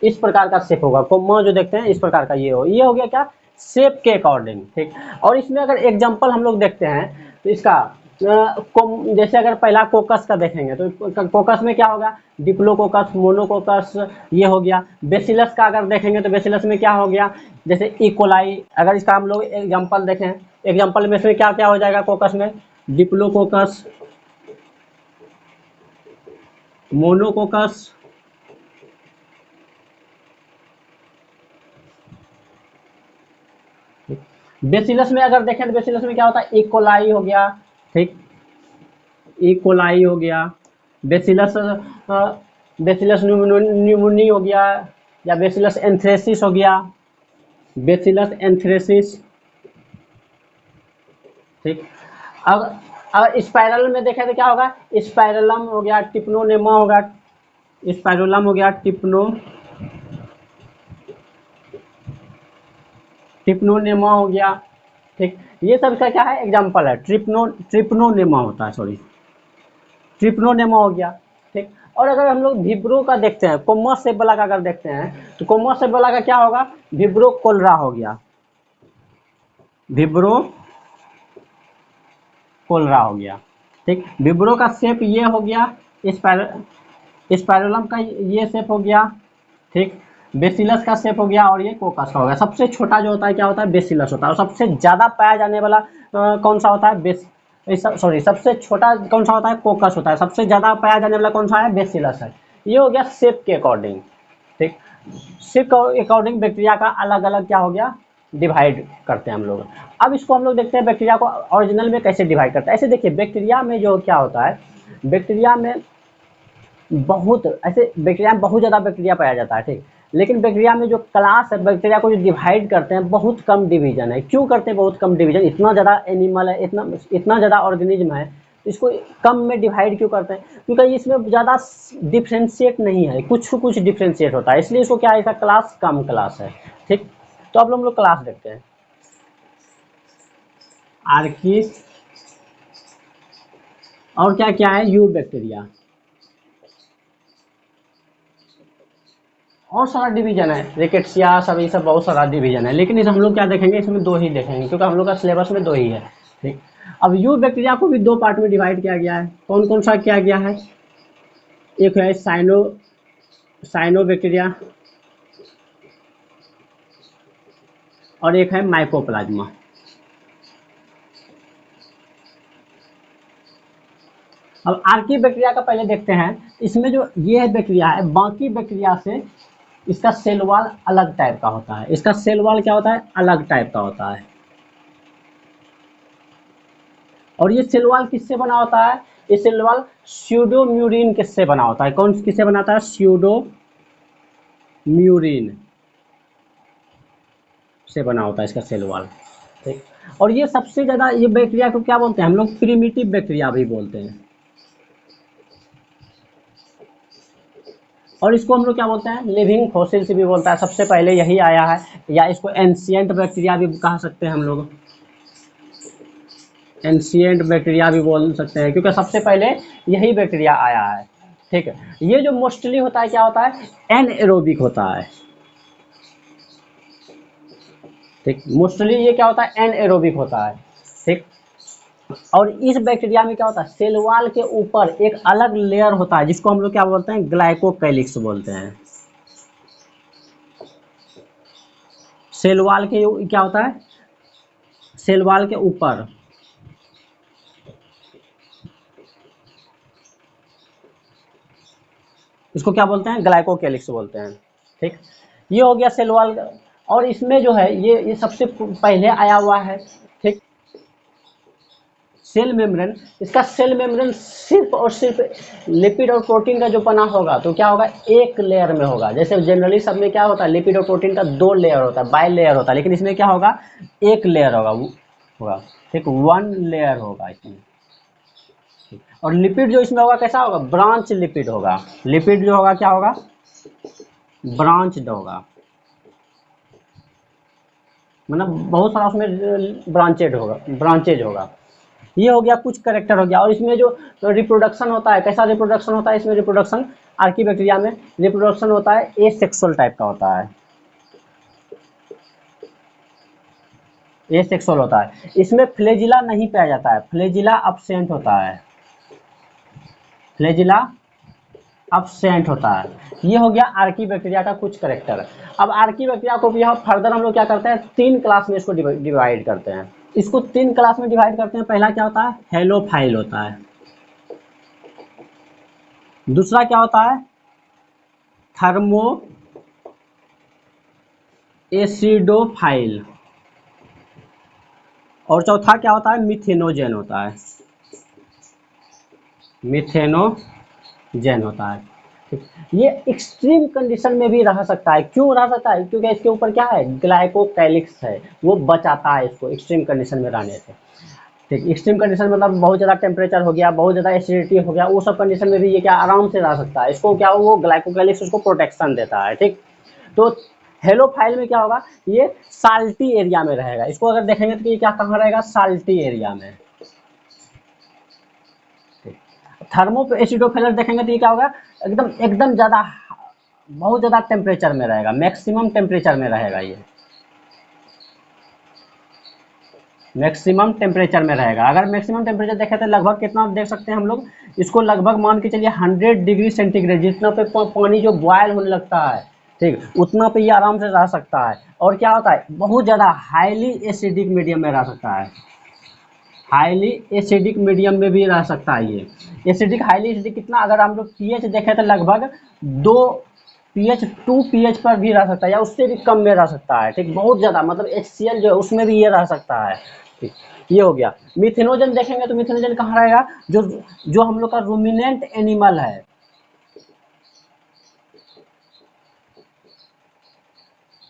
S1: इस प्रकार का शेप होगा, कोम्मा जो देखते हैं इस प्रकार का, ये हो गया क्या, शेप के अकॉर्डिंग। ठीक, और इसमें अगर एग्जांपल हम लोग देखते हैं तो इसका जैसे अगर पहला कोकस का देखेंगे तो कोकस में क्या होगा, डिप्लोकोकस, मोनोकोकस, ये हो गया। बेसिलस का अगर देखेंगे तो बेसिलस में क्या हो गया, जैसे इकोलाई। अगर इसका हम लोग एग्जांपल देखें, एग्जांपल में इसमें क्या क्या हो जाएगा, कोकस में डिप्लोकोकस, मोनोकोकस, बेसिलस में अगर देखें तो बेसिलस में क्या होता है, इकोलाई हो गया। ठीक, इकोलाई हो गया, बेसिलस बेसिलस न्यूमोनी हो गया, या बेसिलस एंथ्रेसिस हो गया, बेसिलस एंथ्रेसिस। ठीक। अब अगर स्पाइरल में देखें तो क्या होगा, स्पाइरलम हो गया, टिप्नोनेमा होगा, स्पाइरोलम हो गया, टिप्नोनेमा हो गया। ठीक, ये सब का क्या है एग्जाम्पल है। ट्रिप्नोनेमा होता है, सॉरी ट्रिप्नोनेमा हो गया। ठीक, और अगर हम लोग विब्रो का देखते हैं, कोमस सेबला का अगर देखते हैं तो कोमस सेबला का क्या होगा, विब्रो कोलरा हो गया, विब्रो कोलरा हो गया। ठीक, विब्रो का शेप ये हो गया, स्पाइरोलम का ये शेप हो गया। ठीक, बेसिलस का शेप हो गया और ये कोकस का हो गया। सबसे छोटा जो होता है क्या होता है, बेसिलस होता है। और सबसे ज़्यादा पाया जाने वाला कौन सा होता है, सॉरी सबसे छोटा कौन सा होता है, कोकस होता है। सबसे ज़्यादा पाया जाने वाला कौन सा है, बेसिलस है। ये हो गया शेप के अकॉर्डिंग। ठीक, शेप के अकॉर्डिंग बैक्टीरिया का अलग अलग क्या हो गया, डिवाइड करते हैं हम लोग। अब इसको हम लोग देखते हैं बैक्टीरिया को ओरिजिनल में कैसे डिवाइड करते हैं। ऐसे देखिए बैक्टीरिया में जो क्या होता है, बैक्टीरिया में बहुत ऐसे बैक्टीरिया में बहुत ज़्यादा बैक्टीरिया पाया जाता है। ठीक, लेकिन बैक्टीरिया में जो क्लास है, बैक्टीरिया को जो डिवाइड करते हैं बहुत कम डिवीजन है। क्यों करते हैं बहुत कम डिवीजन, इतना ज़्यादा एनिमल है, इतना ज़्यादा ऑर्गेनिज्म है, इसको कम में डिवाइड क्यों करते हैं, क्योंकि इसमें ज़्यादा डिफ्रेंशिएट नहीं है, कुछ कुछ डिफ्रेंशिएट होता है, इसलिए इसको क्या है, इसका क्लास कम क्लास है। ठीक, तो अब हम लोग क्लास देखते हैं। आर्की और क्या क्या है, यू बैक्टीरिया और सारा डिवीजन है, रिकेट्सिया सब, ये सब बहुत सारा डिवीजन है। लेकिन इस हम लोग क्या देखेंगे, इसमें दो ही देखेंगे क्योंकि हम लोग का सिलेबस में दो ही है। ठीक, अब यू बैक्टीरिया को भी दो पार्ट में डिवाइड किया गया है। कौन कौन सा किया गया है, एक है साइनो बैक्टीरिया और एक है माइकोप्लाज्मा। अब आर्की बैक्टीरिया का पहले देखते हैं। इसमें जो ये है बैक्टीरिया है, बाकी बैक्टीरिया से इसका सेल वॉल अलग टाइप का होता है। इसका सेल वॉल क्या होता है, अलग टाइप का होता है। और ये सेल वॉल किससे बना होता है, ये सेल वॉल स्यूडोम्यूरिन किससे बना होता है, कौन किससे बनाता है, स्यूडोम्यूरिन से बना होता है इसका सेल वॉल। ठीक, और ये सबसे ज़्यादा, ये बैक्टीरिया को क्या बोलते हैं हम लोग, प्रिमिटिव बैक्टीरिया भी बोलते हैं। और इसको हम लोग क्या बोलते हैं, लिविंग फॉसिल्स भी बोलता है, सबसे पहले यही आया है। या इसको एंशियंट बैक्टीरिया भी कह सकते हैं हम लोग, एंशियंट बैक्टीरिया भी बोल सकते हैं, क्योंकि सबसे पहले यही बैक्टीरिया आया है। ठीक है, ये जो मोस्टली होता है क्या होता है, एनएरोबिक होता है। ठीक, मोस्टली ये क्या होता है, एनएरोबिक होता है। ठीक, और इस बैक्टीरिया में क्या होता है, सेल वॉल के ऊपर एक अलग लेयर होता है जिसको हम लोग क्या बोलते हैं, ग्लाइकोकैलिक्स बोलते हैं। सेल वॉल के क्या होता है, सेल वॉल के ऊपर इसको क्या बोलते हैं, ग्लाइकोकैलिक्स बोलते हैं। ठीक, ये हो गया सेल वॉल। और इसमें जो है ये सबसे पहले आया हुआ है। ठीक, सेल मेम्ब्रेन, इसका सेल मेम्ब्रेन सिर्फ और सिर्फ लिपिड और प्रोटीन का जो बना होगा तो क्या होगा, एक लेयर में होगा। जैसे जनरली सब में क्या होता है, लिपिड और प्रोटीन का दो लेयर होता है, बाई लेयर होता है, लेकिन इसमें क्या होगा, एक लेयर होगा। ठीक, वन लेयर होगा इसमें। और लिपिड जो इसमें होगा कैसा होगा, ब्रांच लिपिड होगा। लिपिड जो होगा क्या होगा, ब्रांच्ड होगा, मतलब बहुत सारा उसमें ब्रांचेज होगा। ये हो गया कुछ करेक्टर हो गया। और इसमें जो रिप्रोडक्शन होता है, कैसा रिप्रोडक्शन होता है इसमें, रिप्रोडक्शन आर्की बैक्टीरिया में रिप्रोडक्शन होता है एसेक्सुअल टाइप का होता है, एसेक्सुअल होता है। इसमें फ्लैजिला नहीं पाया जाता है, फ्लैजिला अब्सेंट होता है, फ्लैजिला अब्सेंट होता है। ये हो गया आर्की बैक्टीरिया का कुछ करेक्टर। अब आर्की बैक्टीरिया को भी हम फर्दर हम लोग क्या करते हैं, तीन क्लास में इसको डिवाइड करते हैं। इसको तीन क्लास में डिवाइड करते हैं। पहला क्या होता है, हेलोफाइल होता है। दूसरा क्या होता है, थर्मो एसिडोफाइल। और चौथा क्या होता है, मिथेनोजेन होता है, मिथेनोजेन होता है। ठीक, ये एक्सट्रीम कंडीशन में भी रह सकता है। क्यों रह सकता है, क्योंकि इसके ऊपर क्या है, ग्लाइकोकैलिक्स है, वो बचाता है इसको एक्सट्रीम कंडीशन में रहने से। ठीक, एक्सट्रीम कंडीशन मतलब बहुत ज़्यादा टेम्परेचर हो गया, बहुत ज़्यादा एसिडिटी हो गया, वो सब कंडीशन में भी ये क्या आराम से रह सकता है। इसको क्या वो ग्लाइकोकैलिक्स उसको प्रोटेक्शन देता है। ठीक, तो हेलोफाइल में क्या होगा, ये साल्टी एरिया में रहेगा। इसको अगर देखेंगे तो ये क्या कहाँ रहेगा, साल्टी एरिया में। थर्मो एसिडोफिलस देखेंगे तो ये क्या होगा, एकदम एकदम ज़्यादा बहुत ज़्यादा टेम्परेचर में रहेगा, मैक्सिमम टेम्परेचर में रहेगा। ये मैक्सिमम टेम्परेचर में रहेगा। अगर मैक्सिमम टेम्परेचर देखें तो लगभग कितना देख सकते हैं हम लोग, इसको लगभग मान के चलिए 100 डिग्री सेंटीग्रेड, जितना पे पानी जो बॉयल होने लगता है, ठीक, उतना पे ये आराम से रह सकता है। और क्या होता है, बहुत ज़्यादा हाईली एसिडिक मीडियम में रह सकता है, हाईली एसिडिक मीडियम में भी रह सकता है ये। एसिडिक हाईली एसिडिक कितना, अगर हम लोग पीएच देखें तो लगभग 2 पीएच 2 पीएच पर भी रह सकता है, या उससे भी कम में रह सकता है। ठीक, बहुत ज़्यादा मतलब HCl जो है उसमें भी ये रह सकता है। ठीक, ये हो गया। मिथेनोजन देखेंगे तो मिथेनोजन कहाँ रहेगा, जो जो हम लोग का रूमिनेंट एनिमल है,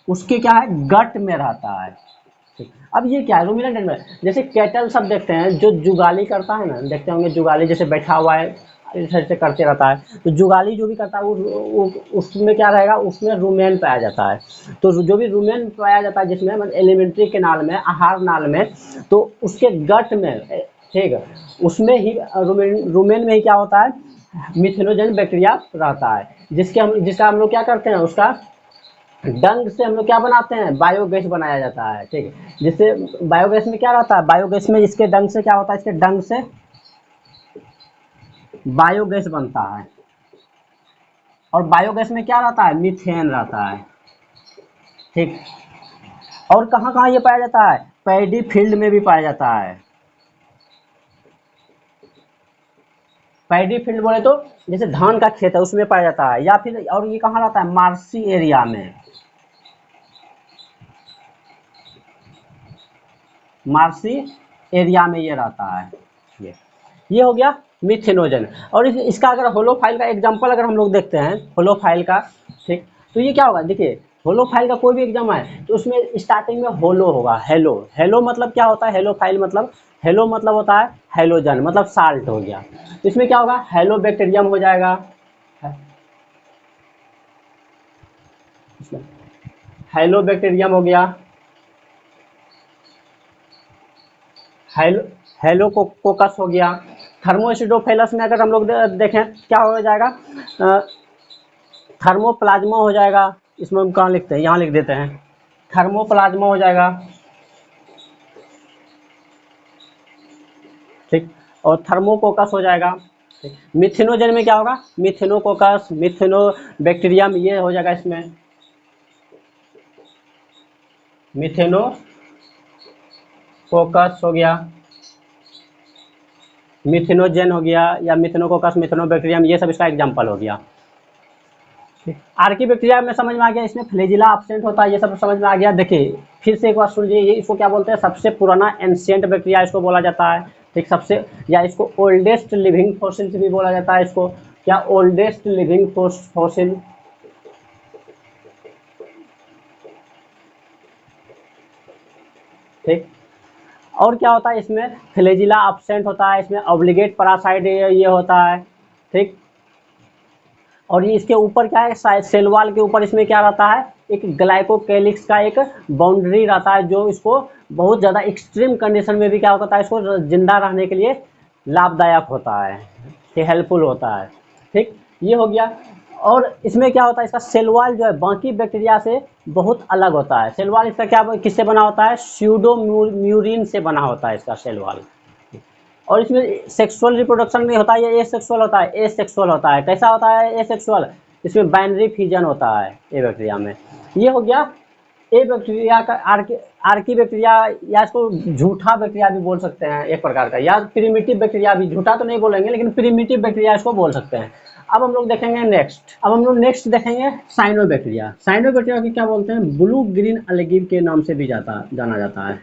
S1: उसके क्या है, गट में रहता है। ठीक, अब ये क्या है, रूमिनेंट एनिमल, जैसे कैटल सब देखते हैं, जो जुगाली करता है ना, देखते होंगे जुगाली जैसे बैठा हुआ है ऐसे करते रहता है, तो जुगाली जो भी करता है वो उसमें क्या रहेगा, उसमें रूमेन पाया जाता है। तो जो भी रूमेन पाया जाता है जिसमें मतलब एलिमेंट्री के नाल में, आहार नाल में, तो उसके गट में, ठीक है, उसमें ही रूमेन में ही क्या होता है, मिथेनोजन बैक्टीरिया रहता है, जिसका हम लोग क्या करते हैं, उसका डंग से हम लोग क्या बनाते हैं, बायोगैस बनाया जाता है। ठीक है, जिससे बायोगैस में क्या रहता है, बायोगैस में इसके डंग से क्या होता है, इसके डंग से बायोगैस बनता है। और बायोगैस में क्या रहता है, मीथेन रहता है। ठीक, और कहाँ कहाँ ये पाया जाता है, पैडी फील्ड में भी पाया जाता है। पैडी फील्ड बोले तो जैसे धान का खेत है उसमें पाया जाता है, या फिर और ये कहाँ रहता है, मार्सी एरिया में, मार्सी एरिया में ये रहता है। ये हो गया मिथेनोजन। और इसका अगर होलोफाइल का एग्जांपल अगर हम लोग देखते हैं, होलोफाइल का, ठीक, तो ये क्या होगा, देखिए होलोफाइल का कोई भी एग्जाम है तो उसमें स्टार्टिंग में होलो होगा, हेलो, हेलो मतलब क्या होता है, हेलोफाइल मतलब, हेलो मतलब होता है हेलोजन, मतलब साल्ट हो गया। तो इसमें क्या होगा, हेलो बैक्टीरियम हो जाएगा, हेलो बैक्टीरियम हो गया, हेलो हेलो कोकस हो गया। थर्मोएसिडोफिलस में अगर हम लोग देखें क्या हो जाएगा, थर्मोप्लाज्मा हो जाएगा। इसमें हम कहाँ लिखते हैं, यहाँ लिख देते हैं, थर्मोप्लाज्मा हो जाएगा। ठीक, और थर्मोकोकस हो जाएगा। ठीक, मिथेनोजन में क्या होगा, मिथेनोकोकस, मिथेनो बैक्टीरियम, ये हो जाएगा इसमें मिथेनोकोकस हो गया, मिथेनोजन हो गया, या मिथेनोकोकस, मिथेनोबैक्टीरियम, ये सब इसका एग्जाम्पल हो गया। आर्की बैक्टीरिया में समझ में आ गया, इसमें फ्लैजिला एब्सेंट होता है, ये सब समझ में आ गया। देखिए फिर से एक बार सुनिए, ये इसको क्या बोलते हैं, सबसे पुराना एंशिएंट बैक्टीरिया इसको बोला जाता है। ठीक, सबसे, या इसको ओल्डेस्ट लिविंग फॉसिल भी बोला जाता है, इसको क्या, ओल्डेस्ट लिविंग फॉसिल। ठीक, और क्या होता है इसमें, फ्लैजिला एब्सेंट होता है, इसमें ऑब्लिगेट पैरासाइट ये होता है। ठीक, और ये इसके ऊपर क्या है, सेल वॉल के ऊपर इसमें क्या रहता है, एक ग्लाइकोकैलिक्स का एक बाउंड्री रहता है, जो इसको बहुत ज़्यादा एक्सट्रीम कंडीशन में भी क्या होता है, इसको जिंदा रहने के लिए लाभदायक होता है, ये हेल्पफुल होता है। ठीक, ये हो गया। और इसमें क्या होता है, इसका सेल वॉल जो है बाकी बैक्टीरिया से बहुत अलग होता है। सेल वॉल इसका क्या किससे बना होता है, स्यूडो म्यूरिन से बना होता है इसका सेल वॉल। और इसमें सेक्सुअल रिप्रोडक्शन नहीं होता है, ये एसेक्सुअल होता है, एसेक्सुअल होता है। कैसा होता है एसेक्सुअल, इसमें बाइनरी फ्यूजन होता है ए बैक्टीरिया में। ये हो गया ए बैक्टीरिया का आर्की बैक्टीरिया, या इसको झूठा बैक्टीरिया भी बोल सकते हैं एक प्रकार का, या प्रिमिटिव बैक्टीरिया भी, झूठा तो नहीं बोलेंगे लेकिन प्रिमिटिव बैक्टीरिया इसको बोल सकते हैं। अब हम लोग देखेंगे नेक्स्ट, अब हम लोग नेक्स्ट देखेंगे साइनो बैक्टीरिया। साइनो बैक्टीरिया को क्या बोलते हैं, ब्लू ग्रीन अलगी के नाम से भी जाना जाता है,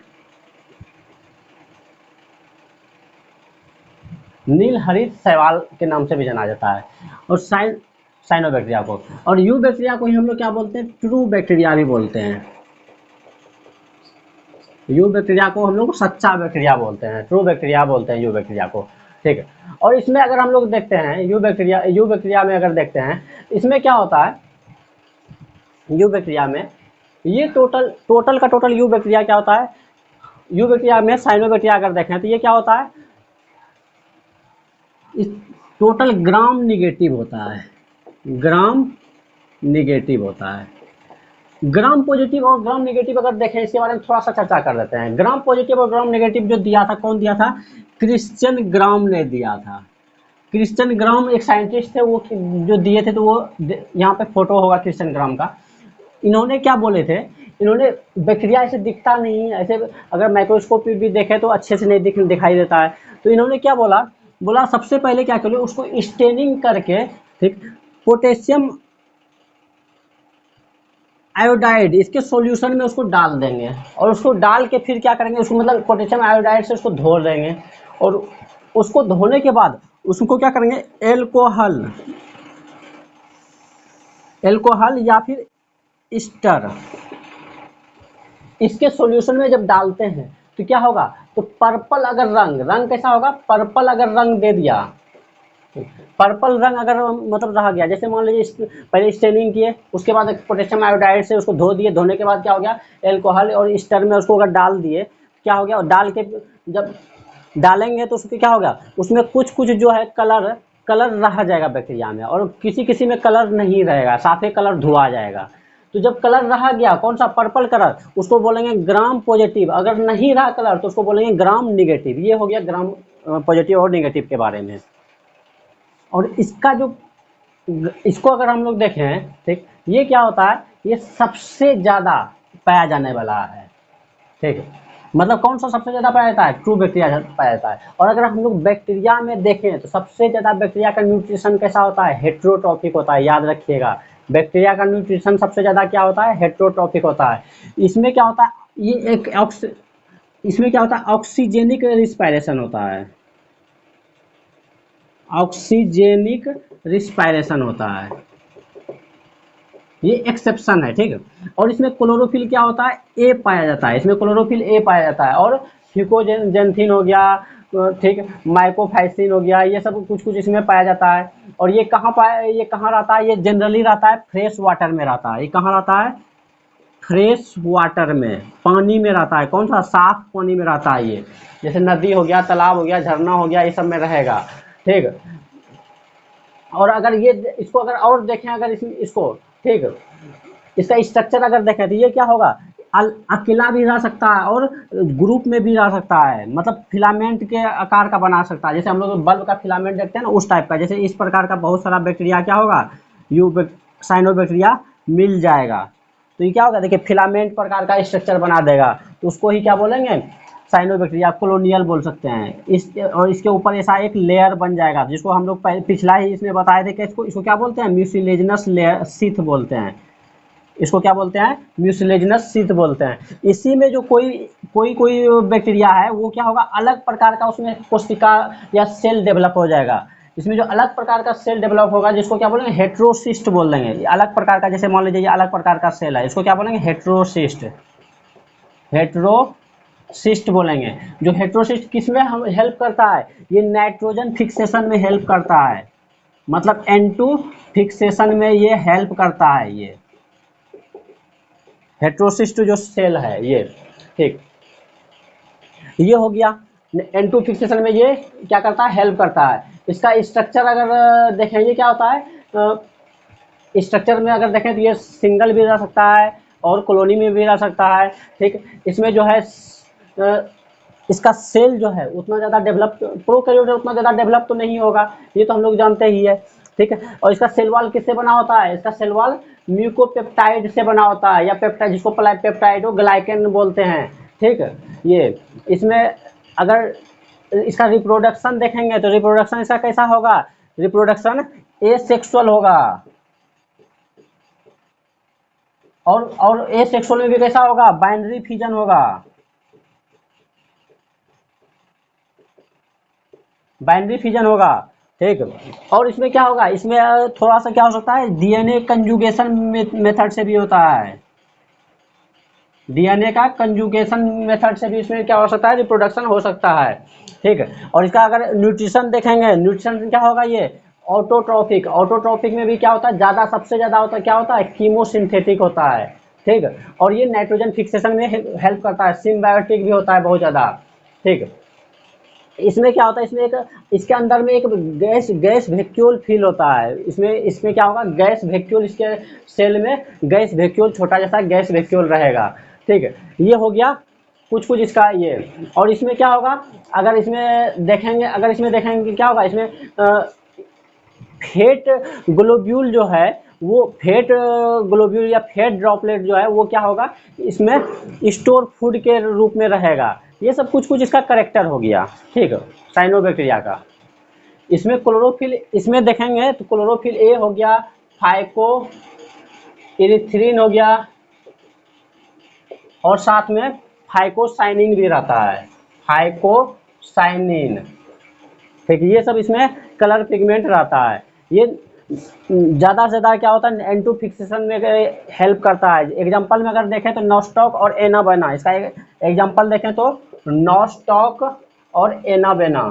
S1: नील हरित शैवाल के नाम से भी जाना जाता है। और साइनो बैक्टीरिया को, और यू बैक्टीरिया को ही हम लोग क्या बोलते हैं, ट्रू बैक्टीरिया भी बोलते हैं। यू बैक्टीरिया को हम लोग सच्चा बैक्टीरिया बोलते हैं, ट्रू बैक्टीरिया बोलते हैं यू बैक्टीरिया को, ठीक है। और इसमें अगर हम लोग देखते हैं यू बैक्टीरिया में अगर देखते हैं, इसमें क्या होता है, यू बैक्टीरिया में ये टोटल का टोटल यू बैक्टीरिया क्या होता है, यू बैक्टीरिया में साइनो बैक्टीरिया अगर देखें तो ये क्या होता है, इस टोटल ग्राम निगेटिव होता है, ग्राम निगेटिव होता है। ग्राम पॉजिटिव और ग्राम नेगेटिव अगर देखें, इसके बारे में थोड़ा सा चर्चा कर लेते हैं। ग्राम पॉजिटिव और ग्राम नेगेटिव जो दिया था, कौन दिया था, क्रिश्चियन ग्राम ने दिया था। क्रिश्चियन ग्राम एक साइंटिस्ट थे, वो जो दिए थे, तो वो यहाँ पे फोटो होगा क्रिश्चियन ग्राम का। इन्होंने क्या बोले थे, इन्होंने बैक्टीरिया ऐसे दिखता नहीं है, ऐसे अगर माइक्रोस्कोप भी देखें तो अच्छे से नहीं दिखाई देता है। तो इन्होंने क्या बोला सबसे पहले क्या करो, उसको स्टेनिंग करके, ठीक, पोटेशियम आयोडाइड इसके सॉल्यूशन में उसको डाल देंगे, और उसको डाल के फिर क्या करेंगे, उसको मतलब पोटेशियम आयोडाइड से उसको धो देंगे, और उसको धोने के बाद उसको क्या करेंगे, एल्कोहल या फिर स्टर इसके सॉल्यूशन में जब डालते हैं तो क्या होगा, तो पर्पल अगर रंग कैसा होगा, पर्पल अगर रंग दे दिया, पर्पल रंग अगर मतलब रह गया, जैसे मान लीजिए पहले स्टेनिंग किए, उसके बाद पोटेशियम आयोडाइड से उसको धो दिए, धोने के बाद क्या हो गया, एल्कोहल और स्टर में उसको अगर डाल दिए, क्या हो गया, और डाल के जब डालेंगे तो उसके क्या हो गया, उसमें कुछ जो है कलर रह जाएगा बैक्टीरिया में, और किसी में कलर नहीं रहेगा, साफे कलर धुआ जाएगा। तो जब कलर रह गया कौन सा, पर्पल कलर, उसको बोलेंगे ग्राम पॉजिटिव। अगर नहीं रहा कलर तो उसको बोलेंगे ग्राम निगेटिव। ये हो गया ग्राम पॉजिटिव और निगेटिव के बारे में। और इसका जो इसको अगर हम लोग देखें, ठीक, ये क्या होता है, ये सबसे ज़्यादा पाया जाने वाला है, ठीक है। मतलब कौन सा सबसे ज़्यादा पाया जाता है, ट्रू बैक्टीरिया पाया जाता है। और अगर हम लोग बैक्टीरिया में देखें तो सबसे ज़्यादा बैक्टीरिया का न्यूट्रिशन कैसा होता है, हेट्रोट्रॉफिक होता है, याद रखिएगा। बैक्टीरिया का न्यूट्रिशन सबसे ज़्यादा क्या होता है, हेट्रोट्रॉफिक होता है। इसमें क्या होता है, ये एक इसमें क्या होता है, ऑक्सीजेनिक रिस्पायरेशन होता है, ऑक्सीजेनिक रिस्पायरेशन होता है, ये एक्सेप्शन है, ठीक है। और इसमें क्लोरोफिल क्या होता है, ए पाया जाता है, इसमें क्लोरोफिल ए पाया जाता है। और फिकोजेंथिन हो गया, ठीक, माइकोफाइसिन हो गया, ये सब कुछ इसमें पाया जाता है। और ये कहाँ रहता है, ये जनरली रहता है फ्रेश वाटर में रहता है। ये कहाँ रहता है, फ्रेश वाटर में, पानी में रहता है। कौन सा, साफ पानी में रहता है ये, जैसे नदी हो गया, तालाब हो गया, झरना हो गया, ये सब में रहेगा, ठीक। और अगर ये इसको अगर और देखें, अगर इसको, ठीक, इसका स्ट्रक्चर अगर देखें तो ये क्या होगा, अकेला भी रह सकता है और ग्रुप में भी रह सकता है, मतलब फिलामेंट के आकार का बना सकता है। जैसे हम लोग बल्ब का फिलामेंट देखते हैं ना, उस टाइप का। जैसे इस प्रकार का बहुत सारा बैक्टीरिया क्या होगा, साइनोबैक्टीरिया मिल जाएगा। तो ये क्या होगा, देखिए फिलामेंट प्रकार का स्ट्रक्चर बना देगा, तो उसको ही क्या बोलेंगे, साइनोबैक्टीरिया कॉलोनियल बोल सकते हैं। और इसके ऊपर ऐसा एक लेयर बन जाएगा, जिसको हम लोग पिछला ही इसमें बताए थे कि इसको क्या बोलते हैं, म्यूसिलेजिनस लेयर शीथ बोलते हैं। इसको क्या बोलते हैं, म्यूसिलेजिनस शीथ बोलते हैं। इसी में जो कोई बैक्टीरिया है, वो क्या होगा, अलग प्रकार का उसमें कोशिका या सेल डेवलप हो जाएगा। इसमें जो अलग प्रकार का सेल डेवलप होगा, जिसको क्या बोलेंगे, हेट्रोसिस्ट बोल देंगे। अलग प्रकार का, जैसे मान लीजिए ये अलग प्रकार का सेल है, इसको क्या बोलेंगे, हेट्रोसिस्ट बोलेंगे। जो हेट्रोसिस्ट किस में हम हेल्प करता है, ये नाइट्रोजन फिक्सेशन में हेल्प करता है, मतलब N2 फिक्सेशन में ये हेल्प करता है। ये हेट्रोसिस्ट जो सेल है ये, ठीक, ये हो गया। N2 फिक्सेशन में ये क्या करता है, हेल्प करता है। इसका स्ट्रक्चर अगर देखें, ये क्या होता है, स्ट्रक्चर में अगर देखें तो ये सिंगल भी रह सकता है और कॉलोनी में भी रह सकता है, ठीक। इसमें जो है इसका सेल जो है उतना ज़्यादा डेवलप, प्रोकैरियोट उतना ज़्यादा डेवलप तो नहीं होगा, ये तो हम लोग जानते ही है, ठीक है। और इसका सेल वॉल किससे बना होता है, इसका सेल वॉल म्यूकोपेप्टाइड से बना होता है, या पेप्टाइड, जिसको पेप्टाइडो ग्लाइकेन बोलते हैं, ठीक है। ये इसमें अगर इसका रिप्रोडक्शन देखेंगे तो रिप्रोडक्शन इसका कैसा होगा, रिप्रोडक्शन एसेक्सुअल होगा। और एसेक्सुअल में भी कैसा होगा, बाइनरी फिजन होगा, बाइनरी फिजन होगा, ठीक। और इसमें क्या होगा, इसमें थोड़ा सा क्या हो सकता है, डीएनए कंजुगेशन मेथड से भी होता है, डीएनए का कंजुगेशन मेथड से भी इसमें क्या हो सकता है, रिप्रोडक्शन हो सकता है। ठीक है, और इसका अगर न्यूट्रिशन देखेंगे, न्यूट्रिशन क्या होगा, ये ऑटोट्रॉफिक, ऑटोट्रॉफिक में भी क्या होता है, ज़्यादा सबसे ज़्यादा होता है, क्या होता है, कीमोसिंथेटिक होता है। ठीक है, और ये नाइट्रोजन फिक्सेशन में हेल्प करता है, सिम्बायोटिक भी होता है बहुत ज़्यादा। ठीक है, इसमें क्या होता है, इसमें एक, इसके अंदर में एक गैस गैस वैक्यूल फील होता है, इसमें क्या होगा, गैस वैक्यूल, इसके सेल में गैस वैक्यूल, छोटा जैसा गैस वैक्यूल रहेगा। ठीक है, ये हो गया कुछ कुछ इसका ये। और इसमें क्या होगा, अगर इसमें देखेंगे, क्या होगा इसमें, फेट ग्लोब्यूल जो है, वो फेट ग्लोब्यूल या फेट ड्रॉपलेट जो है वो क्या होगा, इसमें स्टोर फूड के रूप में रहेगा। ये सब कुछ कुछ इसका करेक्टर हो गया। ठीक है, साइनोबैक्टीरिया का। इसमें क्लोरोफिल, इसमें देखेंगे तो क्लोरोफिल ए हो गया, फाइको इरिथ्रिन हो गया, और साथ में फाइकोसाइनिन भी रहता है, फाइकोसाइनिन। ठीक है, ये सब इसमें कलर पिगमेंट रहता है। ये ज़्यादा से ज़्यादा क्या होता है, एंटू फिक्सेशन में हेल्प करता है। एग्जांपल में अगर देखें तो नॉस्टॉक और एनाबेना, इसका एग्जांपल देखें तो नॉस्टॉक और एनाबेना,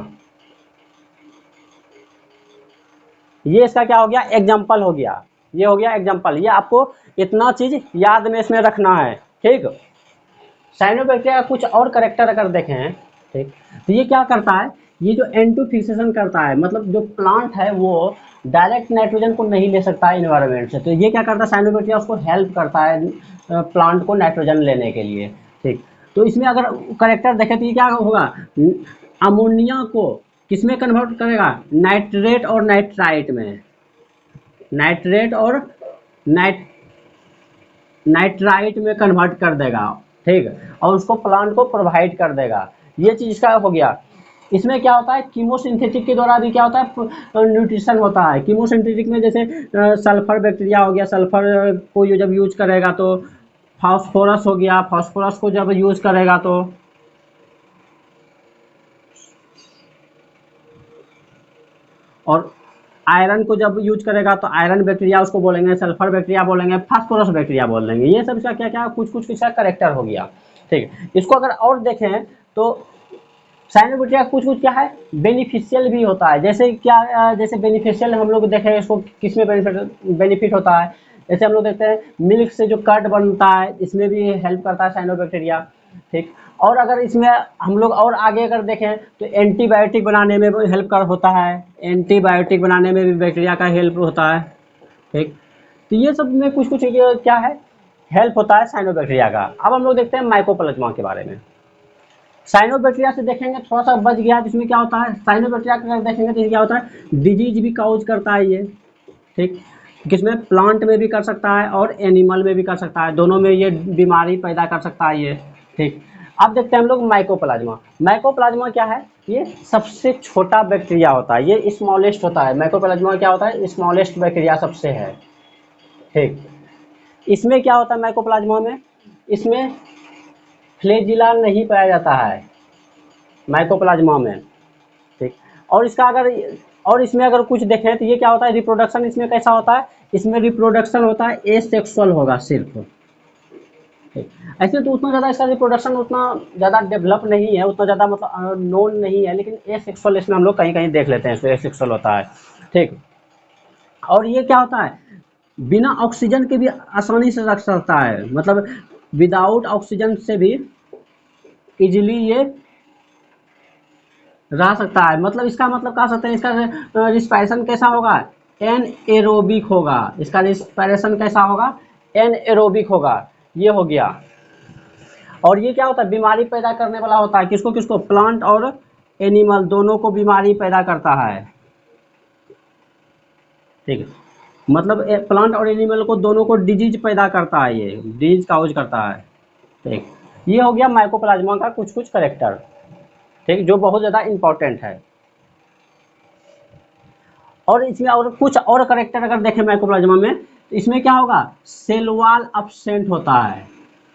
S1: ये इसका क्या हो गया, एग्जांपल हो गया। ये हो गया एग्जांपल। ये आपको इतना चीज़ याद में इसमें रखना है। ठीक, साइनोबैक्टीरिया का कुछ और करेक्टर अगर देखें, ठीक, तो ये क्या करता है, ये जो एंटू फिक्सेशन करता है, मतलब जो प्लांट है वो डायरेक्ट नाइट्रोजन को नहीं ले सकता है इन्वायरमेंट से, तो ये क्या करता है, साइनोबैक्टीरिया उसको हेल्प करता है प्लांट को नाइट्रोजन लेने के लिए। ठीक, तो इसमें अगर करेक्टर देखें तो ये क्या होगा, अमोनिया को किसमें कन्वर्ट करेगा, नाइट्रेट और नाइट्राइट में, नाइट्रेट और नाइट नाइट्राइट में कन्वर्ट कर देगा। ठीक, और उसको प्लांट को प्रोवाइड कर देगा। ये चीज़ का हो गया। इसमें क्या होता है, कीमोसिंथेटिक के द्वारा भी क्या होता है, न्यूट्रिशन होता है। कीमोसिंथेटिक में जैसे सल्फर बैक्टीरिया हो गया, सल्फर को जब यूज करेगा तो फास्फोरस हो गया, फास्फोरस को जब यूज करेगा तो, और आयरन को जब यूज करेगा तो आयरन बैक्टीरिया उसको बोलेंगे, सल्फर बैक्टीरिया बोलेंगे, फास्फोरस बैक्टीरिया बोल देंगे। ये सब इसका क्या क्या कुछ कुछ इसका करेक्टर हो गया। ठीक, इसको अगर और देखें तो साइनोबैक्टीरिया कुछ कुछ क्या है, बेनिफिशियल भी होता है। जैसे क्या, जैसे बेनिफिशियल हम लोग देखें इसको किस में बेनिफिट होता है, जैसे हम लोग देखते हैं मिल्क से जो कर्ड बनता है, इसमें भी हेल्प करता है साइनोबैक्टीरिया। ठीक, और अगर इसमें हम लोग और आगे अगर देखें तो एंटीबायोटिक बनाने में भी हेल्प कर होता है, एंटीबायोटिक बनाने में भी बैक्टीरिया का हेल्प होता है। ठीक, तो ये सब में कुछ कुछ क्या है, हेल्प होता है साइनोबैक्टीरिया का। अब हम लोग देखते हैं माइकोप्लाज्मा के बारे में। साइनोबैक्टीरिया से देखेंगे थोड़ा सा बच गया, जिसमें क्या होता है, साइनोबैक्टीरिया का देखेंगे तो क्या होता है, डिजीज भी काउज करता है ये। ठीक, किसमें, प्लांट में भी कर सकता है और एनिमल में भी कर सकता है, दोनों में ये बीमारी पैदा कर सकता है ये। ठीक, अब देखते हैं हम लोग माइकोप्लाज्मा। माइकोप्लाज्मा क्या है, ये सबसे छोटा बैक्टीरिया होता है, ये स्मॉलेस्ट होता है। माइकोप्लाज्मा क्या होता है, स्मॉलेस्ट बैक्टीरिया सबसे है। ठीक, इसमें क्या होता है माइकोप्लाज्मा में, इसमें फ्लैजिला नहीं पाया जाता है माइकोप्लाज्मा में। ठीक, और इसका अगर, और इसमें अगर कुछ देखें तो ये क्या होता है, रिप्रोडक्शन इसमें कैसा होता है, इसमें रिप्रोडक्शन होता है एसेक्सुअल होगा सिर्फ। ठीक, ऐसे तो उतना ज़्यादा इसका रिप्रोडक्शन उतना ज़्यादा डेवलप नहीं है, उतना ज़्यादा मतलब नोन नहीं है, लेकिन एसेक्सुअल इसमें हम लोग कहीं कहीं देख लेते हैं, इसमें एसेक्सुअल होता है। ठीक, और ये क्या होता है, बिना ऑक्सीजन के भी आसानी से रख सकता है, मतलब विदाउट ऑक्सीजन से भी इजीली ये रह सकता है। मतलब इसका मतलब कह सकते हैं, इसका रिस्पायरेशन कैसा होगा, एन एरोबिक होगा। इसका रिस्पायरेशन कैसा होगा, एन एरोबिक होगा। ये हो गया। और ये क्या होता है, बीमारी पैदा करने वाला होता है, किसको किसको, प्लांट और एनिमल दोनों को बीमारी पैदा करता है। ठीक है, मतलब प्लांट और एनिमल को दोनों को डिजीज पैदा करता है, ये डिजीज काउज करता है। ठीक, ये हो गया माइकोप्लाज्मा का कुछ कुछ करेक्टर। ठीक, जो बहुत ज़्यादा इम्पोर्टेंट है। और इसमें और कुछ और करेक्टर अगर देखें माइकोप्लाज्मा में, तो इसमें क्या होगा, सेल वॉल अब्सेंट होता है।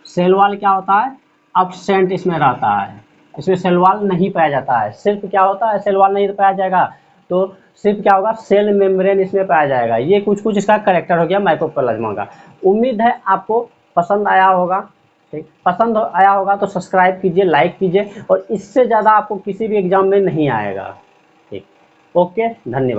S1: सेल वॉल क्या होता है, अब्सेंट इसमें रहता है। इसमें सेल वॉल नहीं पाया जाता है। सिर्फ क्या होता है, सेल वॉल नहीं पाया जाएगा तो सिर्फ क्या होगा, सेल मेम्ब्रेन इसमें पाया जाएगा। ये कुछ कुछ इसका करेक्टर हो गया माइकोप्लाज्मा का। उम्मीद है आपको पसंद आया होगा। ठीक, पसंद आया होगा तो सब्सक्राइब कीजिए, लाइक कीजिए, और इससे ज़्यादा आपको किसी भी एग्जाम में नहीं आएगा। ठीक, ओके, धन्यवाद।